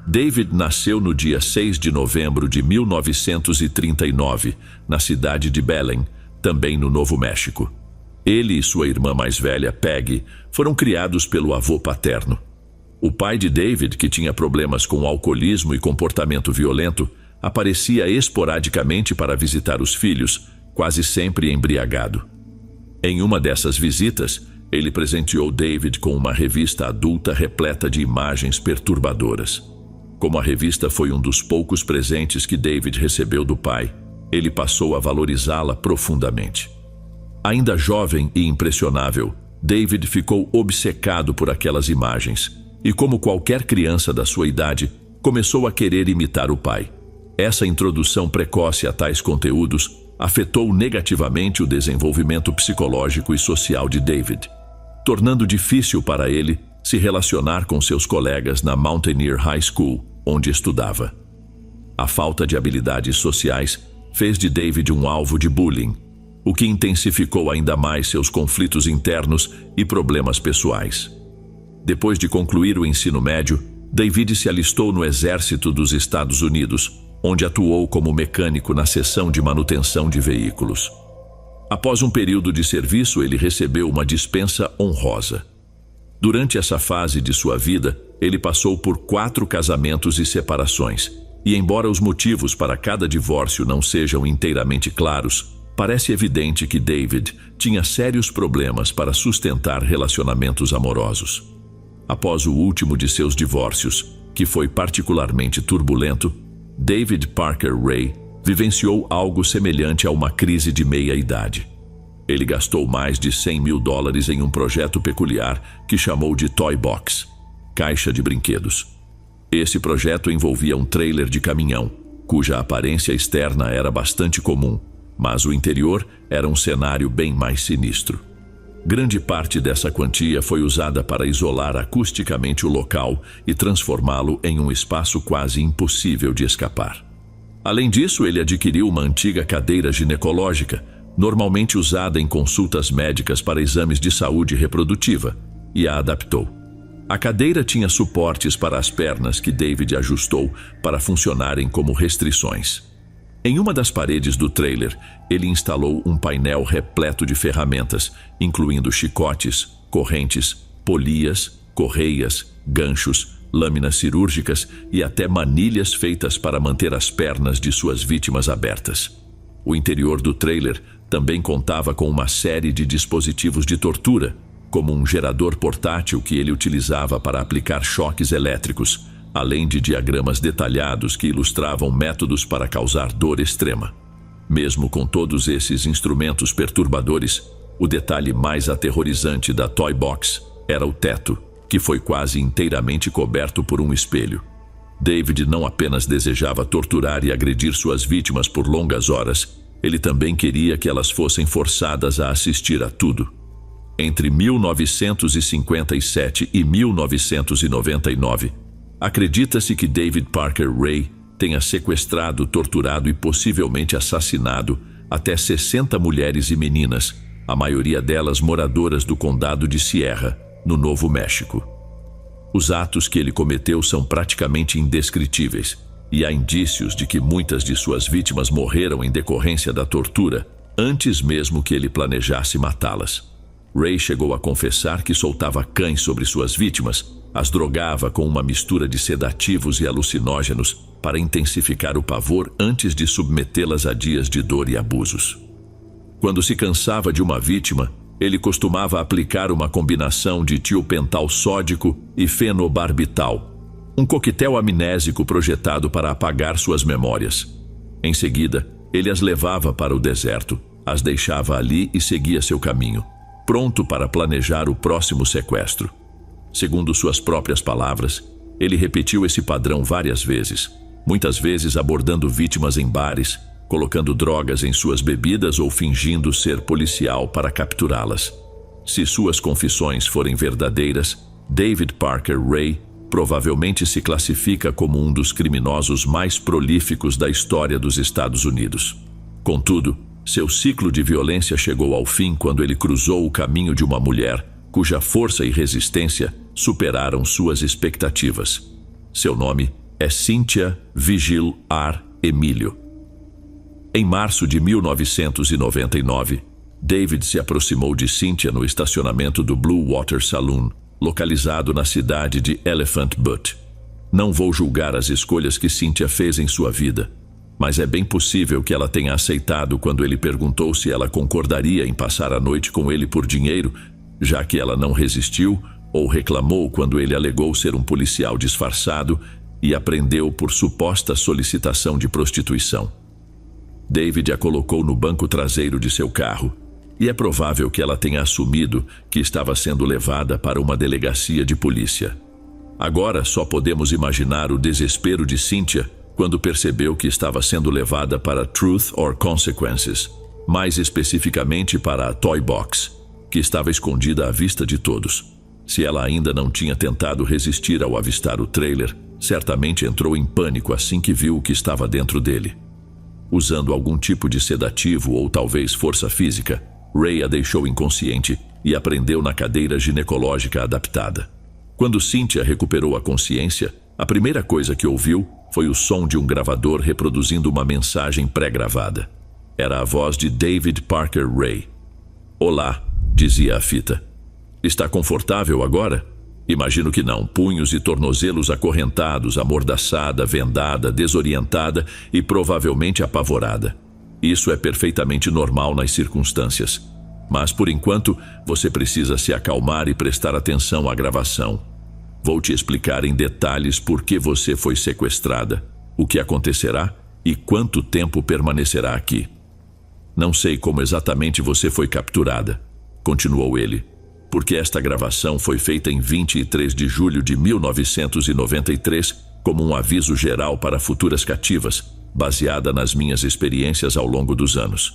David nasceu no dia 6 de novembro de 1939, na cidade de Belém, também no Novo México. Ele e sua irmã mais velha, Peggy, foram criados pelo avô paterno. O pai de David, que tinha problemas com alcoolismo e comportamento violento, aparecia esporadicamente para visitar os filhos, quase sempre embriagado. Em uma dessas visitas, ele presenteou David com uma revista adulta repleta de imagens perturbadoras. Como a revista foi um dos poucos presentes que David recebeu do pai, ele passou a valorizá-la profundamente. Ainda jovem e impressionável, David ficou obcecado por aquelas imagens e, como qualquer criança da sua idade, começou a querer imitar o pai. Essa introdução precoce a tais conteúdos afetou negativamente o desenvolvimento psicológico e social de David, tornando difícil para ele se relacionar com seus colegas na Mountaineer High School, onde estudava. A falta de habilidades sociais fez de David um alvo de bullying, o que intensificou ainda mais seus conflitos internos e problemas pessoais. Depois de concluir o ensino médio, David se alistou no Exército dos Estados Unidos, onde atuou como mecânico na seção de manutenção de veículos. Após um período de serviço, ele recebeu uma dispensa honrosa. Durante essa fase de sua vida, ele passou por 4 casamentos e separações, e embora os motivos para cada divórcio não sejam inteiramente claros, parece evidente que David tinha sérios problemas para sustentar relacionamentos amorosos. Após o último de seus divórcios, que foi particularmente turbulento, David Parker Ray vivenciou algo semelhante a uma crise de meia-idade. Ele gastou mais de $100 mil em um projeto peculiar que chamou de Toy Box, caixa de brinquedos. Esse projeto envolvia um trailer de caminhão, cuja aparência externa era bastante comum, mas o interior era um cenário bem mais sinistro. Grande parte dessa quantia foi usada para isolar acusticamente o local e transformá-lo em um espaço quase impossível de escapar. Além disso, ele adquiriu uma antiga cadeira ginecológica, normalmente usada em consultas médicas para exames de saúde reprodutiva, e a adaptou. A cadeira tinha suportes para as pernas que David ajustou para funcionarem como restrições. Em uma das paredes do trailer, ele instalou um painel repleto de ferramentas, incluindo chicotes, correntes, polias, correias, ganchos, lâminas cirúrgicas e até manilhas feitas para manter as pernas de suas vítimas abertas. O interior do trailer também contava com uma série de dispositivos de tortura, como um gerador portátil que ele utilizava para aplicar choques elétricos, além de diagramas detalhados que ilustravam métodos para causar dor extrema. Mesmo com todos esses instrumentos perturbadores, o detalhe mais aterrorizante da Toy Box era o teto, que foi quase inteiramente coberto por um espelho. David não apenas desejava torturar e agredir suas vítimas por longas horas, ele também queria que elas fossem forçadas a assistir a tudo. Entre 1957 e 1999, acredita-se que David Parker Ray tenha sequestrado, torturado e possivelmente assassinado até 60 mulheres e meninas, a maioria delas moradoras do condado de Sierra, no Novo México. Os atos que ele cometeu são praticamente indescritíveis, e há indícios de que muitas de suas vítimas morreram em decorrência da tortura, antes mesmo que ele planejasse matá-las. Ray chegou a confessar que soltava cães sobre suas vítimas, as drogava com uma mistura de sedativos e alucinógenos para intensificar o pavor antes de submetê-las a dias de dor e abusos. Quando se cansava de uma vítima, ele costumava aplicar uma combinação de tiopental sódico e fenobarbital, um coquetel amnésico projetado para apagar suas memórias. Em seguida, ele as levava para o deserto, as deixava ali e seguia seu caminho, pronto para planejar o próximo sequestro. Segundo suas próprias palavras, ele repetiu esse padrão várias vezes, muitas vezes abordando vítimas em bares, colocando drogas em suas bebidas ou fingindo ser policial para capturá-las. Se suas confissões forem verdadeiras, David Parker Ray provavelmente se classifica como um dos criminosos mais prolíficos da história dos Estados Unidos. Contudo, seu ciclo de violência chegou ao fim quando ele cruzou o caminho de uma mulher cuja força e resistência superaram suas expectativas. Seu nome é Cynthia Vigil R. Emílio. Em março de 1999, David se aproximou de Cynthia no estacionamento do Blue Water Saloon, localizado na cidade de Elephant Butte. Não vou julgar as escolhas que Cynthia fez em sua vida, mas é bem possível que ela tenha aceitado quando ele perguntou se ela concordaria em passar a noite com ele por dinheiro, já que ela não resistiu, ou reclamou quando ele alegou ser um policial disfarçado e a prendeu por suposta solicitação de prostituição. David a colocou no banco traseiro de seu carro, e é provável que ela tenha assumido que estava sendo levada para uma delegacia de polícia. Agora só podemos imaginar o desespero de Cynthia quando percebeu que estava sendo levada para Truth or Consequences, mais especificamente para a Toy Box, que estava escondida à vista de todos. Se ela ainda não tinha tentado resistir ao avistar o trailer, certamente entrou em pânico assim que viu o que estava dentro dele. Usando algum tipo de sedativo ou talvez força física, Ray a deixou inconsciente e a prendeu na cadeira ginecológica adaptada. Quando Cynthia recuperou a consciência, a primeira coisa que ouviu foi o som de um gravador reproduzindo uma mensagem pré-gravada. Era a voz de David Parker Ray. "Olá", dizia a fita. "Está confortável agora?" Imagino que não. Punhos e tornozelos acorrentados, amordaçada, vendada, desorientada e provavelmente apavorada. Isso é perfeitamente normal nas circunstâncias. Mas, por enquanto, você precisa se acalmar e prestar atenção à gravação. Vou te explicar em detalhes por que você foi sequestrada, o que acontecerá e quanto tempo permanecerá aqui. "Não sei como exatamente você foi capturada", continuou ele, "porque esta gravação foi feita em 23 de julho de 1993 como um aviso geral para futuras cativas, baseada nas minhas experiências ao longo dos anos.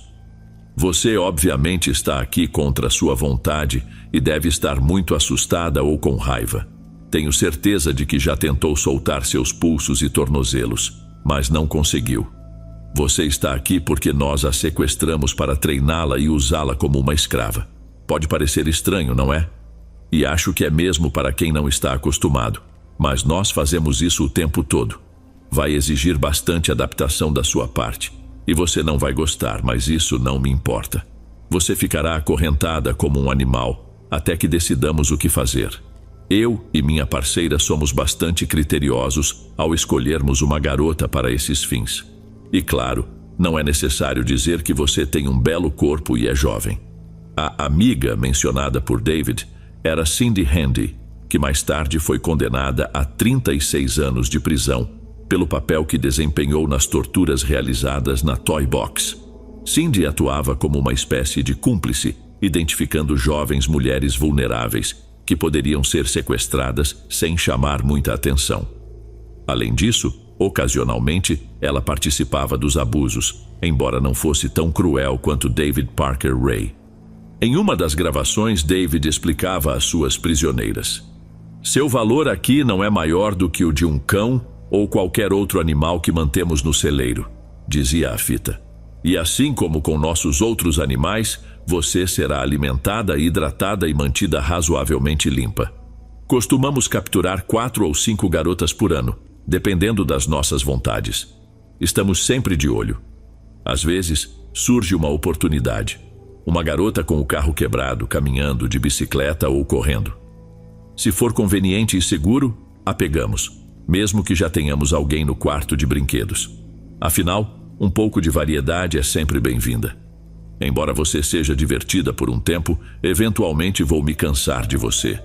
Você obviamente está aqui contra sua vontade e deve estar muito assustada ou com raiva. Tenho certeza de que já tentou soltar seus pulsos e tornozelos, mas não conseguiu. Você está aqui porque nós a sequestramos para treiná-la e usá-la como uma escrava. Pode parecer estranho, não é? E acho que é mesmo para quem não está acostumado, mas nós fazemos isso o tempo todo. Vai exigir bastante adaptação da sua parte, e você não vai gostar, mas isso não me importa. Você ficará acorrentada como um animal, até que decidamos o que fazer. Eu e minha parceira somos bastante criteriosos ao escolhermos uma garota para esses fins. E claro, não é necessário dizer que você tem um belo corpo e é jovem. A amiga mencionada por David era Cindy Handy, que mais tarde foi condenada a 36 anos de prisão pelo papel que desempenhou nas torturas realizadas na Toy Box. Cindy atuava como uma espécie de cúmplice, identificando jovens mulheres vulneráveis que poderiam ser sequestradas sem chamar muita atenção. Além disso, ocasionalmente, ela participava dos abusos, embora não fosse tão cruel quanto David Parker Ray. Em uma das gravações, David explicava às suas prisioneiras: "Seu valor aqui não é maior do que o de um cão ou qualquer outro animal que mantemos no celeiro", dizia a fita. "E assim como com nossos outros animais, você será alimentada, hidratada e mantida razoavelmente limpa. Costumamos capturar 4 ou 5 garotas por ano, dependendo das nossas vontades. Estamos sempre de olho. Às vezes, surge uma oportunidade. Uma garota com o carro quebrado, caminhando, de bicicleta ou correndo. Se for conveniente e seguro, a pegamos, mesmo que já tenhamos alguém no quarto de brinquedos. Afinal, um pouco de variedade é sempre bem-vinda. Embora você seja divertida por um tempo, eventualmente vou me cansar de você.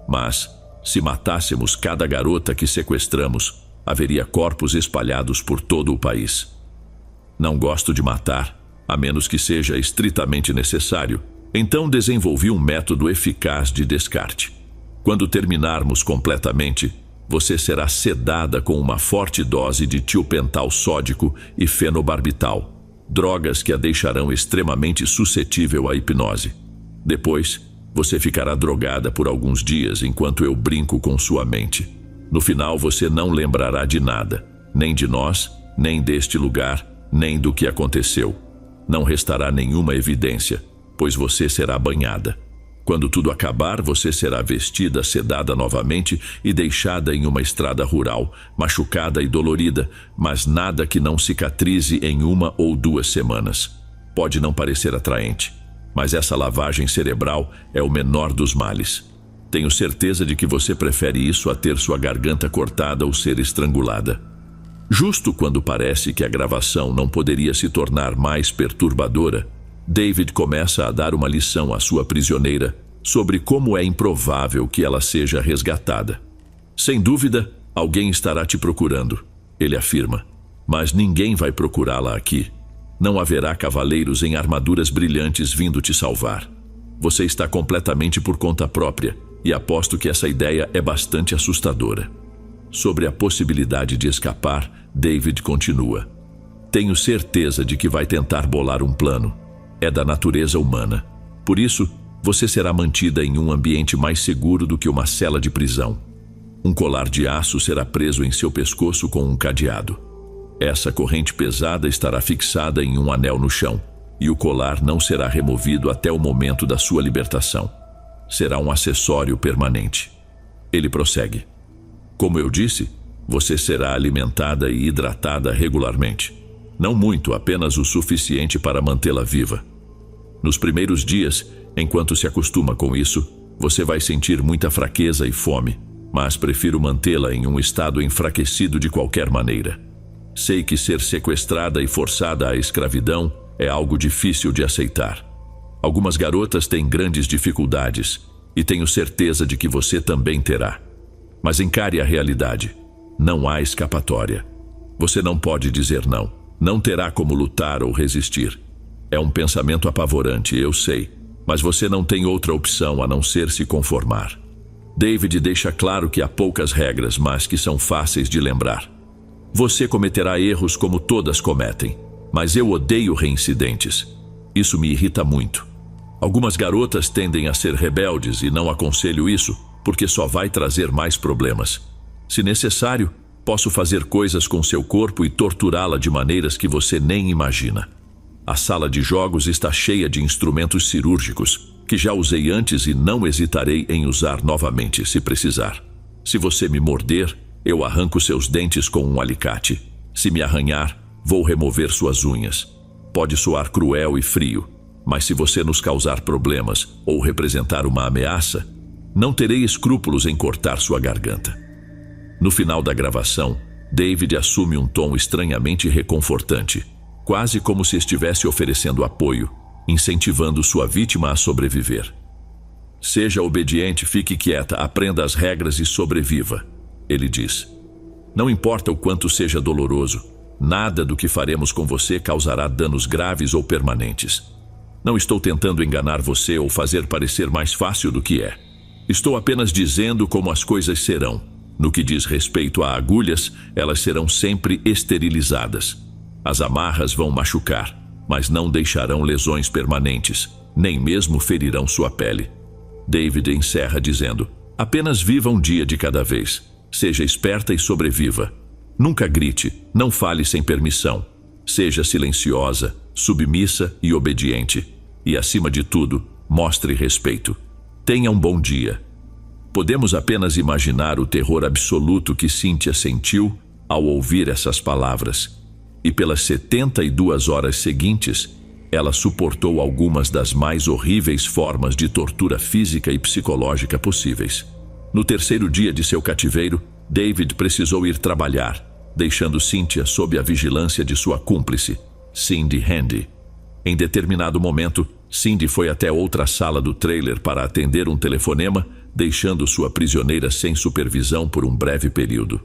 Mas, se matássemos cada garota que sequestramos, haveria corpos espalhados por todo o país. Não gosto de matar, a menos que seja estritamente necessário, então desenvolvi um método eficaz de descarte. Quando terminarmos completamente, você será sedada com uma forte dose de tiopental sódico e fenobarbital, drogas que a deixarão extremamente suscetível à hipnose. Depois, você ficará drogada por alguns dias enquanto eu brinco com sua mente. No final, você não lembrará de nada, nem de nós, nem deste lugar, nem do que aconteceu. Não restará nenhuma evidência, pois você será banhada. Quando tudo acabar, você será vestida, sedada novamente e deixada em uma estrada rural, machucada e dolorida, mas nada que não cicatrize em 1 ou 2 semanas. Pode não parecer atraente, mas essa lavagem cerebral é o menor dos males. Tenho certeza de que você prefere isso a ter sua garganta cortada ou ser estrangulada. Justo quando parece que a gravação não poderia se tornar mais perturbadora, David começa a dar uma lição à sua prisioneira sobre como é improvável que ela seja resgatada. Sem dúvida, alguém estará te procurando, ele afirma, mas ninguém vai procurá-la aqui. Não haverá cavaleiros em armaduras brilhantes vindo te salvar. Você está completamente por conta própria e aposto que essa ideia é bastante assustadora. Sobre a possibilidade de escapar, David continua. Tenho certeza de que vai tentar bolar um plano. É da natureza humana. Por isso, você será mantida em um ambiente mais seguro do que uma cela de prisão. Um colar de aço será preso em seu pescoço com um cadeado. Essa corrente pesada estará fixada em um anel no chão, e o colar não será removido até o momento da sua libertação. Será um acessório permanente. Ele prossegue. Como eu disse, você será alimentada e hidratada regularmente. Não muito, apenas o suficiente para mantê-la viva. Nos primeiros dias, enquanto se acostuma com isso, você vai sentir muita fraqueza e fome, mas prefiro mantê-la em um estado enfraquecido de qualquer maneira. Sei que ser sequestrada e forçada à escravidão é algo difícil de aceitar. Algumas garotas têm grandes dificuldades, e tenho certeza de que você também terá. Mas encare a realidade. Não há escapatória. Você não pode dizer não. Não terá como lutar ou resistir. É um pensamento apavorante, eu sei, mas você não tem outra opção a não ser se conformar. David deixa claro que há poucas regras, mas que são fáceis de lembrar. Você cometerá erros como todas cometem, mas eu odeio reincidentes. Isso me irrita muito. Algumas garotas tendem a ser rebeldes e não aconselho isso, porque só vai trazer mais problemas. Se necessário, posso fazer coisas com seu corpo e torturá-la de maneiras que você nem imagina. A sala de jogos está cheia de instrumentos cirúrgicos, que já usei antes e não hesitarei em usar novamente, se precisar. Se você me morder, eu arranco seus dentes com um alicate. Se me arranhar, vou remover suas unhas. Pode soar cruel e frio, mas se você nos causar problemas ou representar uma ameaça, não terei escrúpulos em cortar sua garganta. No final da gravação, David assume um tom estranhamente reconfortante, quase como se estivesse oferecendo apoio, incentivando sua vítima a sobreviver. Seja obediente, fique quieta, aprenda as regras e sobreviva, ele diz. Não importa o quanto seja doloroso, nada do que faremos com você causará danos graves ou permanentes. Não estou tentando enganar você ou fazer parecer mais fácil do que é. Estou apenas dizendo como as coisas serão. No que diz respeito a agulhas, elas serão sempre esterilizadas. As amarras vão machucar, mas não deixarão lesões permanentes, nem mesmo ferirão sua pele. David encerra dizendo: apenas viva um dia de cada vez. Seja esperta e sobreviva. Nunca grite, não fale sem permissão. Seja silenciosa, submissa e obediente. E, acima de tudo, mostre respeito. Tenha um bom dia. Podemos apenas imaginar o terror absoluto que Cynthia sentiu ao ouvir essas palavras. E pelas 72 horas seguintes, ela suportou algumas das mais horríveis formas de tortura física e psicológica possíveis. No terceiro dia de seu cativeiro, David precisou ir trabalhar, deixando Cynthia sob a vigilância de sua cúmplice, Cindy Handy. Em determinado momento, Cindy foi até outra sala do trailer para atender um telefonema, deixando sua prisioneira sem supervisão por um breve período.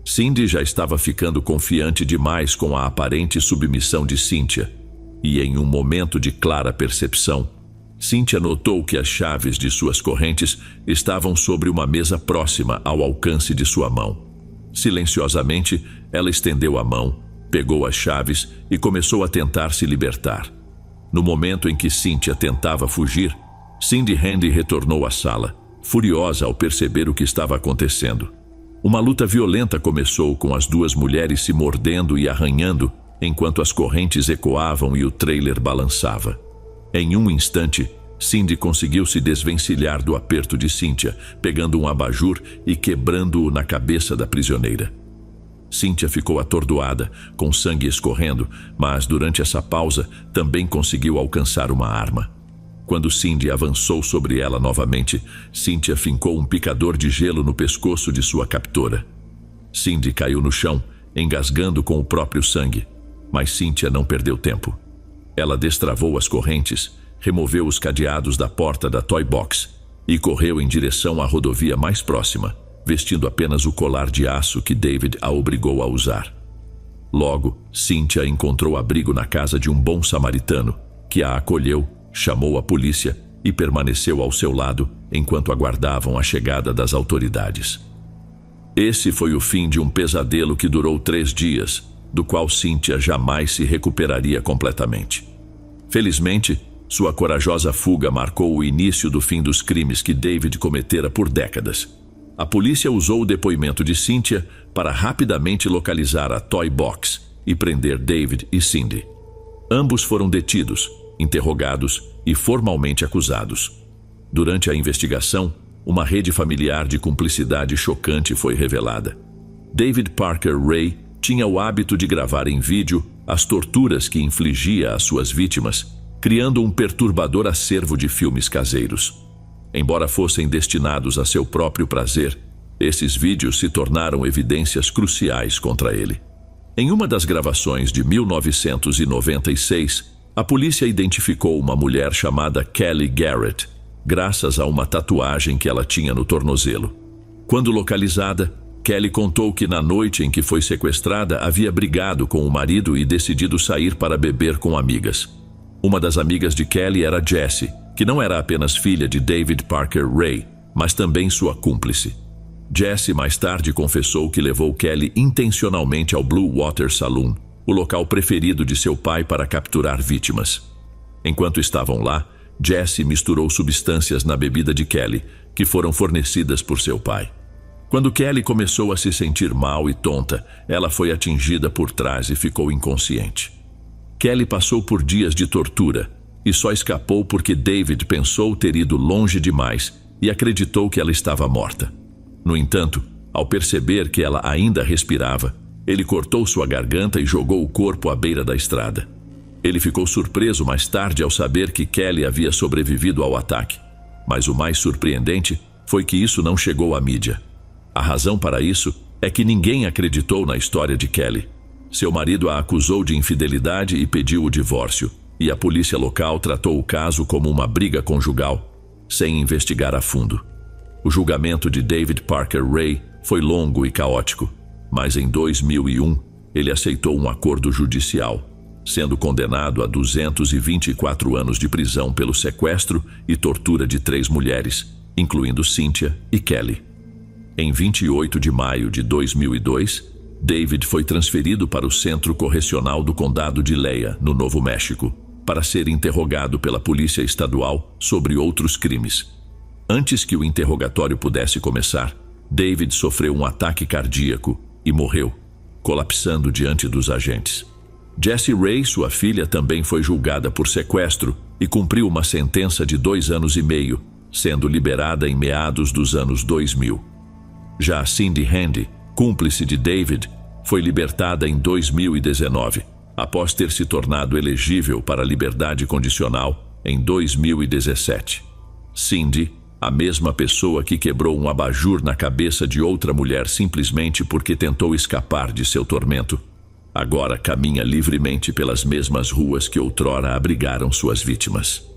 Cindy já estava ficando confiante demais com a aparente submissão de Cynthia, e em um momento de clara percepção, Cynthia notou que as chaves de suas correntes estavam sobre uma mesa próxima ao alcance de sua mão. Silenciosamente, ela estendeu a mão, pegou as chaves e começou a tentar se libertar. No momento em que Cynthia tentava fugir, Cindy Handy retornou à sala, furiosa ao perceber o que estava acontecendo. Uma luta violenta começou, com as duas mulheres se mordendo e arranhando enquanto as correntes ecoavam e o trailer balançava. Em um instante, Cindy conseguiu se desvencilhar do aperto de Cynthia, pegando um abajur e quebrando-o na cabeça da prisioneira. Cynthia ficou atordoada, com sangue escorrendo, mas durante essa pausa também conseguiu alcançar uma arma. Quando Cindy avançou sobre ela novamente, Cynthia fincou um picador de gelo no pescoço de sua captora. Cindy caiu no chão, engasgando com o próprio sangue, mas Cynthia não perdeu tempo. Ela destravou as correntes, removeu os cadeados da porta da Toy Box e correu em direção à rodovia mais próxima, vestindo apenas o colar de aço que David a obrigou a usar. Logo, Cynthia encontrou abrigo na casa de um bom samaritano, que a acolheu, chamou a polícia e permaneceu ao seu lado enquanto aguardavam a chegada das autoridades. Esse foi o fim de um pesadelo que durou 3 dias, do qual Cynthia jamais se recuperaria completamente. Felizmente, sua corajosa fuga marcou o início do fim dos crimes que David cometera por décadas. A polícia usou o depoimento de Cynthia para rapidamente localizar a Toy Box e prender David e Cindy. Ambos foram detidos, interrogados e formalmente acusados. Durante a investigação, uma rede familiar de cumplicidade chocante foi revelada. David Parker Ray tinha o hábito de gravar em vídeo as torturas que infligia às suas vítimas, criando um perturbador acervo de filmes caseiros. Embora fossem destinados a seu próprio prazer, esses vídeos se tornaram evidências cruciais contra ele. Em uma das gravações de 1996, a polícia identificou uma mulher chamada Kelly Garrett, graças a uma tatuagem que ela tinha no tornozelo. Quando localizada, Kelly contou que na noite em que foi sequestrada havia brigado com o marido e decidido sair para beber com amigas. Uma das amigas de Kelly era Jessie, que não era apenas filha de David Parker Ray, mas também sua cúmplice. Jessie mais tarde confessou que levou Kelly intencionalmente ao Blue Water Saloon, o local preferido de seu pai para capturar vítimas. Enquanto estavam lá, Jessie misturou substâncias na bebida de Kelly, que foram fornecidas por seu pai. Quando Kelly começou a se sentir mal e tonta, ela foi atingida por trás e ficou inconsciente. Kelly passou por dias de tortura e só escapou porque David pensou ter ido longe demais e acreditou que ela estava morta. No entanto, ao perceber que ela ainda respirava, ele cortou sua garganta e jogou o corpo à beira da estrada. Ele ficou surpreso mais tarde ao saber que Kelly havia sobrevivido ao ataque, mas o mais surpreendente foi que isso não chegou à mídia. A razão para isso é que ninguém acreditou na história de Kelly. Seu marido a acusou de infidelidade e pediu o divórcio, e a polícia local tratou o caso como uma briga conjugal, sem investigar a fundo. O julgamento de David Parker Ray foi longo e caótico, mas em 2001 ele aceitou um acordo judicial, sendo condenado a 224 anos de prisão pelo sequestro e tortura de 3 mulheres, incluindo Cynthia e Kelly. Em 28 de maio de 2002, David foi transferido para o Centro Correcional do Condado de Lea, no Novo México, para ser interrogado pela Polícia Estadual sobre outros crimes. Antes que o interrogatório pudesse começar, David sofreu um ataque cardíaco e morreu, colapsando diante dos agentes. Jessie Ray, sua filha, também foi julgada por sequestro e cumpriu uma sentença de 2 anos e meio, sendo liberada em meados dos anos 2000. Já Cindy Handy, cúmplice de David, foi libertada em 2019, após ter se tornado elegível para liberdade condicional em 2017. Cindy, a mesma pessoa que quebrou um abajur na cabeça de outra mulher simplesmente porque tentou escapar de seu tormento, agora caminha livremente pelas mesmas ruas que outrora abrigaram suas vítimas.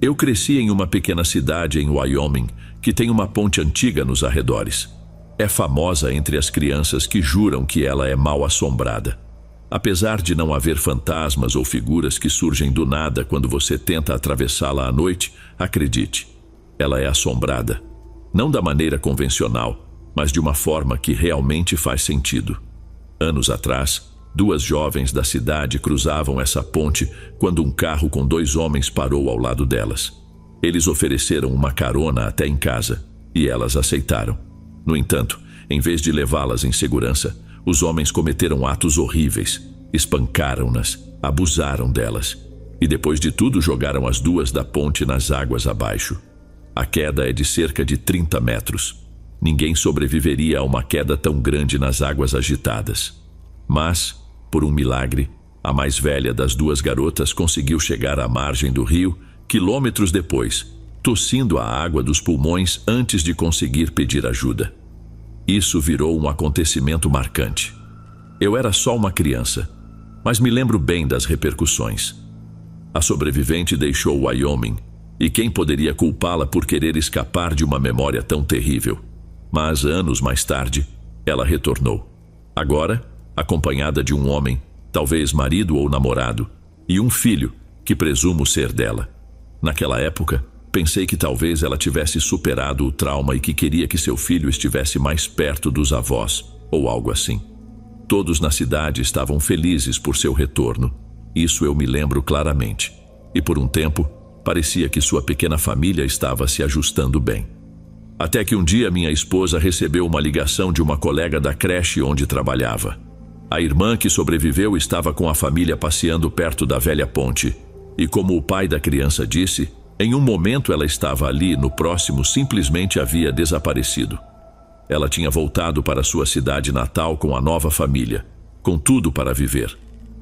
Eu cresci em uma pequena cidade em Wyoming que tem uma ponte antiga nos arredores. É famosa entre as crianças que juram que ela é mal assombrada. Apesar de não haver fantasmas ou figuras que surgem do nada quando você tenta atravessá-la à noite, acredite, ela é assombrada. Não da maneira convencional, mas de uma forma que realmente faz sentido. Anos atrás, 2 jovens da cidade cruzavam essa ponte quando um carro com 2 homens parou ao lado delas. Eles ofereceram uma carona até em casa, e elas aceitaram. No entanto, em vez de levá-las em segurança, os homens cometeram atos horríveis, espancaram-nas, abusaram delas, e depois de tudo jogaram as 2 da ponte nas águas abaixo. A queda é de cerca de 30 metros. Ninguém sobreviveria a uma queda tão grande nas águas agitadas. Mas, por um milagre, a mais velha das 2 garotas conseguiu chegar à margem do rio, quilômetros depois, tossindo a água dos pulmões antes de conseguir pedir ajuda. Isso virou um acontecimento marcante. Eu era só uma criança, mas me lembro bem das repercussões. A sobrevivente deixou Wyoming, e quem poderia culpá-la por querer escapar de uma memória tão terrível? Mas anos mais tarde, ela retornou. Agora, acompanhada de um homem, talvez marido ou namorado, e um filho, que presumo ser dela. Naquela época, pensei que talvez ela tivesse superado o trauma e que queria que seu filho estivesse mais perto dos avós, ou algo assim. Todos na cidade estavam felizes por seu retorno. Isso eu me lembro claramente. E por um tempo, parecia que sua pequena família estava se ajustando bem. Até que um dia minha esposa recebeu uma ligação de uma colega da creche onde trabalhava. A irmã que sobreviveu estava com a família passeando perto da velha ponte. E como o pai da criança disse, em um momento ela estava ali, no próximo simplesmente havia desaparecido. Ela tinha voltado para sua cidade natal com a nova família, com tudo para viver.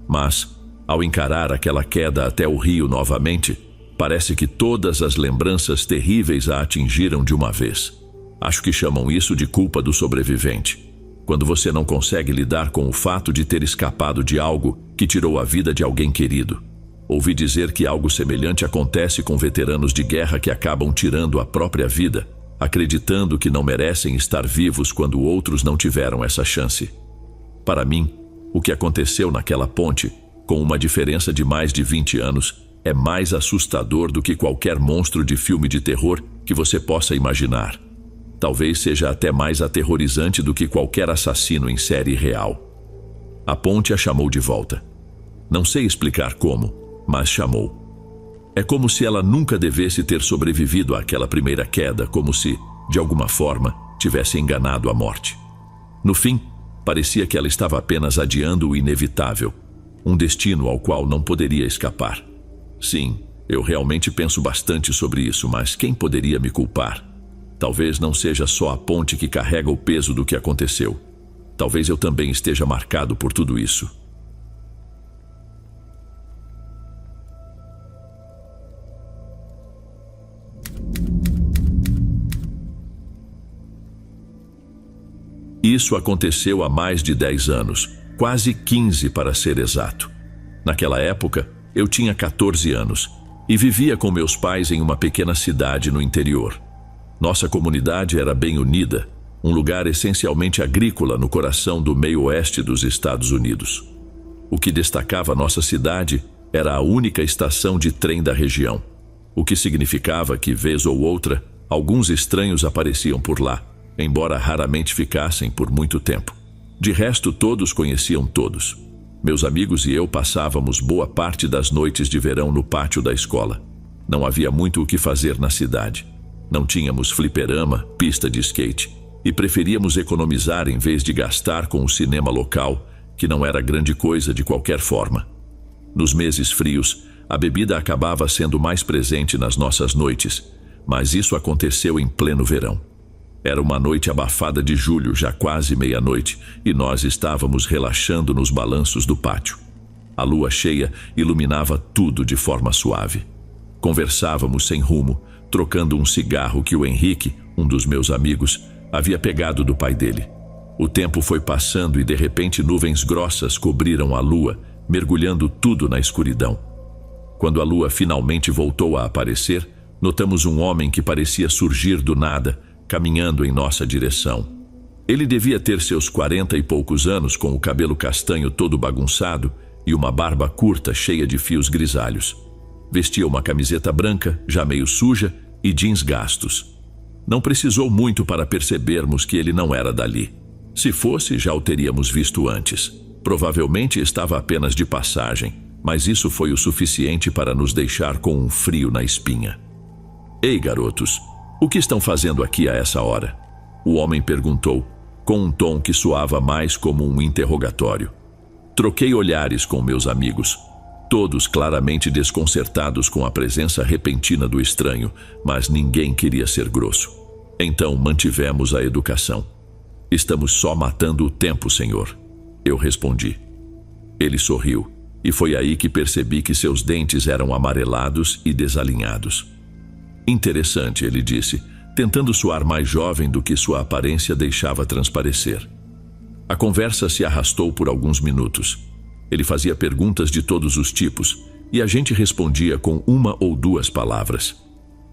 Mas, ao encarar aquela queda até o rio novamente, parece que todas as lembranças terríveis a atingiram de uma vez. Acho que chamam isso de culpa do sobrevivente. Quando você não consegue lidar com o fato de ter escapado de algo que tirou a vida de alguém querido. Ouvi dizer que algo semelhante acontece com veteranos de guerra que acabam tirando a própria vida, acreditando que não merecem estar vivos quando outros não tiveram essa chance. Para mim, o que aconteceu naquela ponte, com uma diferença de mais de 20 anos, é mais assustador do que qualquer monstro de filme de terror que você possa imaginar. Talvez seja até mais aterrorizante do que qualquer assassino em série real. A ponte a chamou de volta. Não sei explicar como, mas chamou. É como se ela nunca devesse ter sobrevivido àquela primeira queda, como se, de alguma forma, tivesse enganado a morte. No fim, parecia que ela estava apenas adiando o inevitável, um destino ao qual não poderia escapar. Sim, eu realmente penso bastante sobre isso, mas quem poderia me culpar? Talvez não seja só a ponte que carrega o peso do que aconteceu. Talvez eu também esteja marcado por tudo isso. Isso aconteceu há mais de 10 anos, quase 15 para ser exato. Naquela época, eu tinha 14 anos e vivia com meus pais em uma pequena cidade no interior. Nossa comunidade era bem unida, um lugar essencialmente agrícola no coração do meio-oeste dos Estados Unidos. O que destacava nossa cidade era a única estação de trem da região, o que significava que, vez ou outra, alguns estranhos apareciam por lá, embora raramente ficassem por muito tempo. De resto, todos conheciam todos. Meus amigos e eu passávamos boa parte das noites de verão no pátio da escola. Não havia muito o que fazer na cidade. Não tínhamos fliperama, pista de skate, e preferíamos economizar em vez de gastar com o cinema local, que não era grande coisa de qualquer forma. Nos meses frios, a bebida acabava sendo mais presente nas nossas noites, mas isso aconteceu em pleno verão. Era uma noite abafada de julho, já quase meia-noite, e nós estávamos relaxando nos balanços do pátio. A lua cheia iluminava tudo de forma suave. Conversávamos sem rumo, trocando um cigarro que o Henrique, um dos meus amigos, havia pegado do pai dele. O tempo foi passando e de repente nuvens grossas cobriram a lua, mergulhando tudo na escuridão. Quando a lua finalmente voltou a aparecer, notamos um homem que parecia surgir do nada, caminhando em nossa direção. Ele devia ter seus 40 e poucos anos, com o cabelo castanho todo bagunçado e uma barba curta cheia de fios grisalhos. Vestia uma camiseta branca, já meio suja, e jeans gastos. Não precisou muito para percebermos que ele não era dali. Se fosse, já o teríamos visto antes. Provavelmente estava apenas de passagem, mas isso foi o suficiente para nos deixar com um frio na espinha. Ei, garotos, o que estão fazendo aqui a essa hora? O homem perguntou, com um tom que soava mais como um interrogatório. Troquei olhares com meus amigos, todos claramente desconcertados com a presença repentina do estranho, mas ninguém queria ser grosso. Então mantivemos a educação. Estamos só matando o tempo, senhor. Eu respondi. Ele sorriu, e foi aí que percebi que seus dentes eram amarelados e desalinhados. Interessante, ele disse, tentando soar mais jovem do que sua aparência deixava transparecer. A conversa se arrastou por alguns minutos. Ele fazia perguntas de todos os tipos, e a gente respondia com uma ou duas palavras.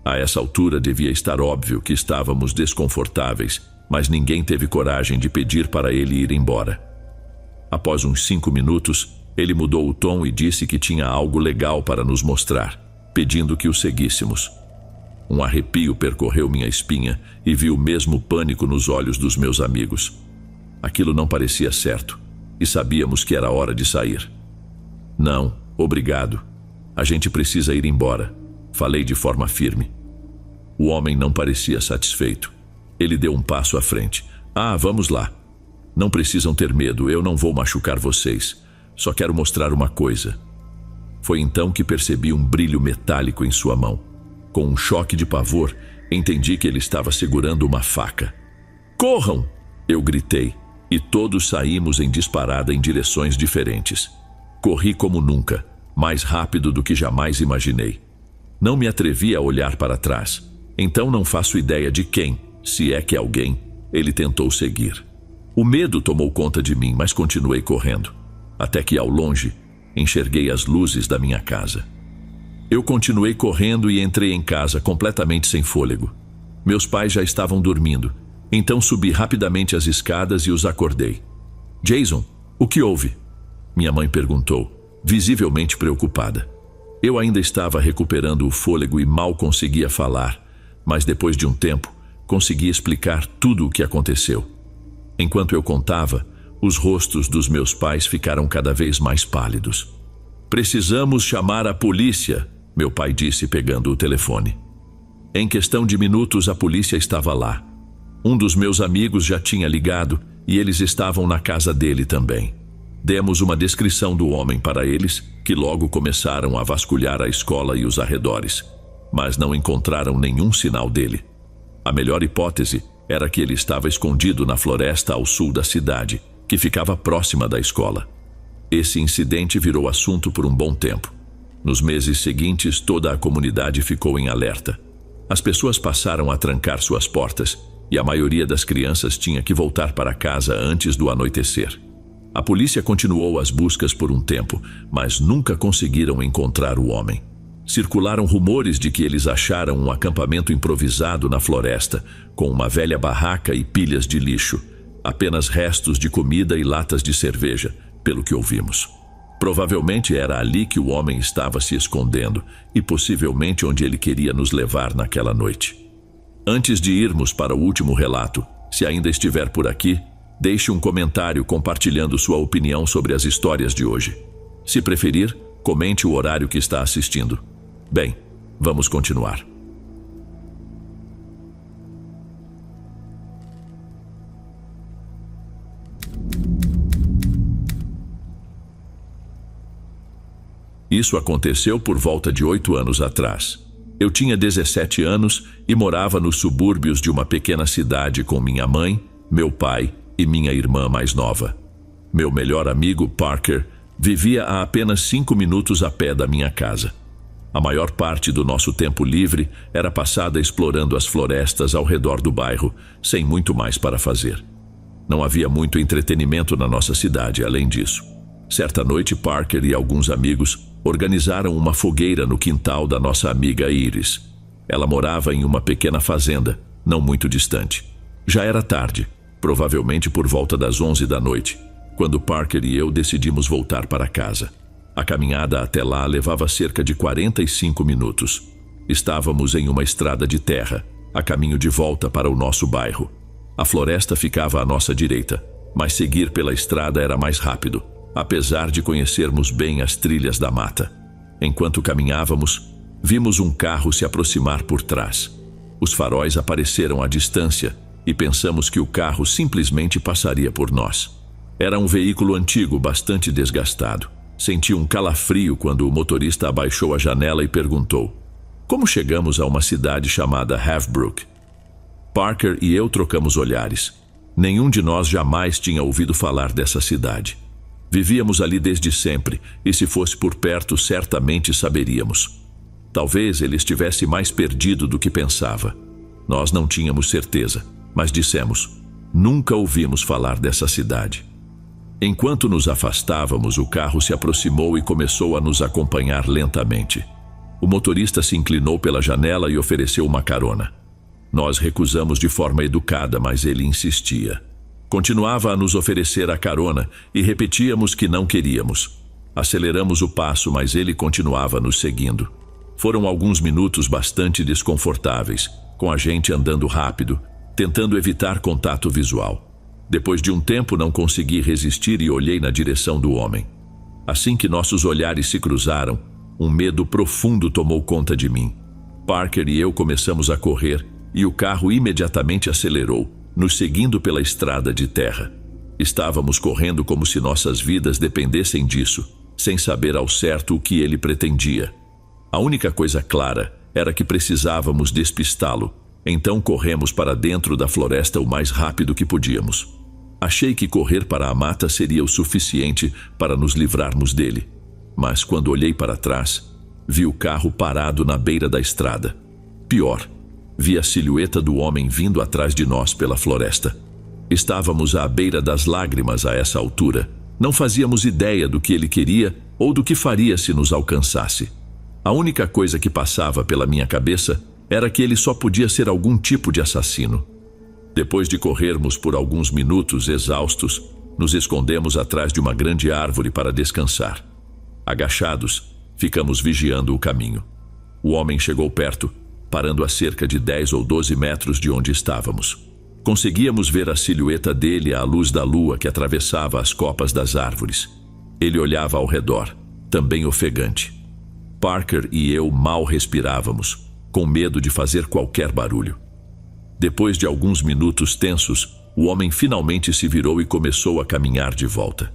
A essa altura devia estar óbvio que estávamos desconfortáveis, mas ninguém teve coragem de pedir para ele ir embora. Após uns 5 minutos, ele mudou o tom e disse que tinha algo legal para nos mostrar, pedindo que o seguíssemos. Um arrepio percorreu minha espinha e vi o mesmo pânico nos olhos dos meus amigos. Aquilo não parecia certo, e sabíamos que era hora de sair. Não, obrigado. A gente precisa ir embora, falei de forma firme. O homem não parecia satisfeito. Ele deu um passo à frente. Vamos lá. Não precisam ter medo, eu não vou machucar vocês. Só quero mostrar uma coisa. Foi então que percebi um brilho metálico em sua mão. Com um choque de pavor, entendi que ele estava segurando uma faca. Corram! Eu gritei, e todos saímos em disparada em direções diferentes. Corri como nunca, mais rápido do que jamais imaginei. Não me atrevi a olhar para trás, então não faço ideia de quem, se é que alguém, ele tentou seguir. O medo tomou conta de mim, mas continuei correndo, até que ao longe, enxerguei as luzes da minha casa. Eu continuei correndo e entrei em casa completamente sem fôlego. Meus pais já estavam dormindo, então subi rapidamente as escadas e os acordei. Jason, o que houve? Minha mãe perguntou, visivelmente preocupada. Eu ainda estava recuperando o fôlego e mal conseguia falar, mas depois de um tempo, consegui explicar tudo o que aconteceu. Enquanto eu contava, os rostos dos meus pais ficaram cada vez mais pálidos. Precisamos chamar a polícia, meu pai disse pegando o telefone. Em questão de minutos a polícia estava lá. Um dos meus amigos já tinha ligado e eles estavam na casa dele também. Demos uma descrição do homem para eles, que logo começaram a vasculhar a escola e os arredores, mas não encontraram nenhum sinal dele. A melhor hipótese era que ele estava escondido na floresta ao sul da cidade, que ficava próxima da escola. Esse incidente virou assunto por um bom tempo. Nos meses seguintes, toda a comunidade ficou em alerta. As pessoas passaram a trancar suas portas e a maioria das crianças tinha que voltar para casa antes do anoitecer. A polícia continuou as buscas por um tempo, mas nunca conseguiram encontrar o homem. Circularam rumores de que eles acharam um acampamento improvisado na floresta, com uma velha barraca e pilhas de lixo, apenas restos de comida e latas de cerveja, pelo que ouvimos. Provavelmente era ali que o homem estava se escondendo e possivelmente onde ele queria nos levar naquela noite. Antes de irmos para o último relato, se ainda estiver por aqui, deixe um comentário compartilhando sua opinião sobre as histórias de hoje. Se preferir, comente o horário que está assistindo. Bem, vamos continuar. Isso aconteceu por volta de 8 anos atrás. Eu tinha 17 anos e morava nos subúrbios de uma pequena cidade com minha mãe, meu pai e minha irmã mais nova. Meu melhor amigo, Parker, vivia a apenas 5 minutos a pé da minha casa. A maior parte do nosso tempo livre era passada explorando as florestas ao redor do bairro, sem muito mais para fazer. Não havia muito entretenimento na nossa cidade, além disso. Certa noite, Parker e alguns amigos organizaram uma fogueira no quintal da nossa amiga Iris. Ela morava em uma pequena fazenda, não muito distante. Já era tarde, provavelmente por volta das 11 da noite, quando Parker e eu decidimos voltar para casa. A caminhada até lá levava cerca de 45 minutos. Estávamos em uma estrada de terra, a caminho de volta para o nosso bairro. A floresta ficava à nossa direita, mas seguir pela estrada era mais rápido, apesar de conhecermos bem as trilhas da mata. Enquanto caminhávamos, vimos um carro se aproximar por trás. Os faróis apareceram à distância e pensamos que o carro simplesmente passaria por nós. Era um veículo antigo, bastante desgastado. Senti um calafrio quando o motorista abaixou a janela e perguntou: "Como chegamos a uma cidade chamada Havebrook?" Parker e eu trocamos olhares. Nenhum de nós jamais tinha ouvido falar dessa cidade. Vivíamos ali desde sempre, e se fosse por perto, certamente saberíamos. Talvez ele estivesse mais perdido do que pensava. Nós não tínhamos certeza, mas dissemos: "Nunca ouvimos falar dessa cidade." Enquanto nos afastávamos, o carro se aproximou e começou a nos acompanhar lentamente. O motorista se inclinou pela janela e ofereceu uma carona. Nós recusamos de forma educada, mas ele insistia. Continuava a nos oferecer a carona e repetíamos que não queríamos. Aceleramos o passo, mas ele continuava nos seguindo. Foram alguns minutos bastante desconfortáveis, com a gente andando rápido, tentando evitar contato visual. Depois de um tempo não consegui resistir e olhei na direção do homem. Assim que nossos olhares se cruzaram, um medo profundo tomou conta de mim. Parker e eu começamos a correr e o carro imediatamente acelerou, nos seguindo pela estrada de terra. Estávamos correndo como se nossas vidas dependessem disso, sem saber ao certo o que ele pretendia. A única coisa clara era que precisávamos despistá-lo, então corremos para dentro da floresta o mais rápido que podíamos. Achei que correr para a mata seria o suficiente para nos livrarmos dele, mas quando olhei para trás, vi o carro parado na beira da estrada. Pior, vi a silhueta do homem vindo atrás de nós pela floresta. Estávamos à beira das lágrimas a essa altura. Não fazíamos ideia do que ele queria ou do que faria se nos alcançasse. A única coisa que passava pela minha cabeça era que ele só podia ser algum tipo de assassino. Depois de corrermos por alguns minutos exaustos, nos escondemos atrás de uma grande árvore para descansar. Agachados, ficamos vigiando o caminho. O homem chegou perto, parando a cerca de 10 ou 12 metros de onde estávamos. Conseguíamos ver a silhueta dele à luz da lua que atravessava as copas das árvores. Ele olhava ao redor, também ofegante. Parker e eu mal respirávamos, com medo de fazer qualquer barulho. Depois de alguns minutos tensos, o homem finalmente se virou e começou a caminhar de volta.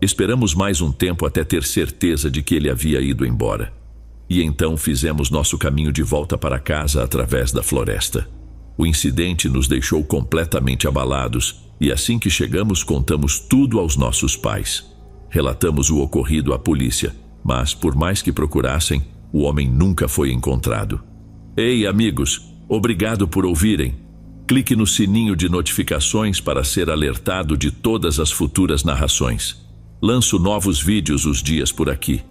Esperamos mais um tempo até ter certeza de que ele havia ido embora. E então fizemos nosso caminho de volta para casa através da floresta. O incidente nos deixou completamente abalados e assim que chegamos contamos tudo aos nossos pais. Relatamos o ocorrido à polícia, mas por mais que procurassem, o homem nunca foi encontrado. Ei, amigos, obrigado por ouvirem. Clique no sininho de notificações para ser alertado de todas as futuras narrações. Lanço novos vídeos os dias por aqui.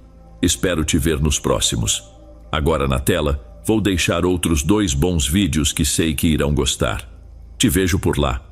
Espero te ver nos próximos. Agora na tela, vou deixar outros 2 bons vídeos que sei que irão gostar. Te vejo por lá.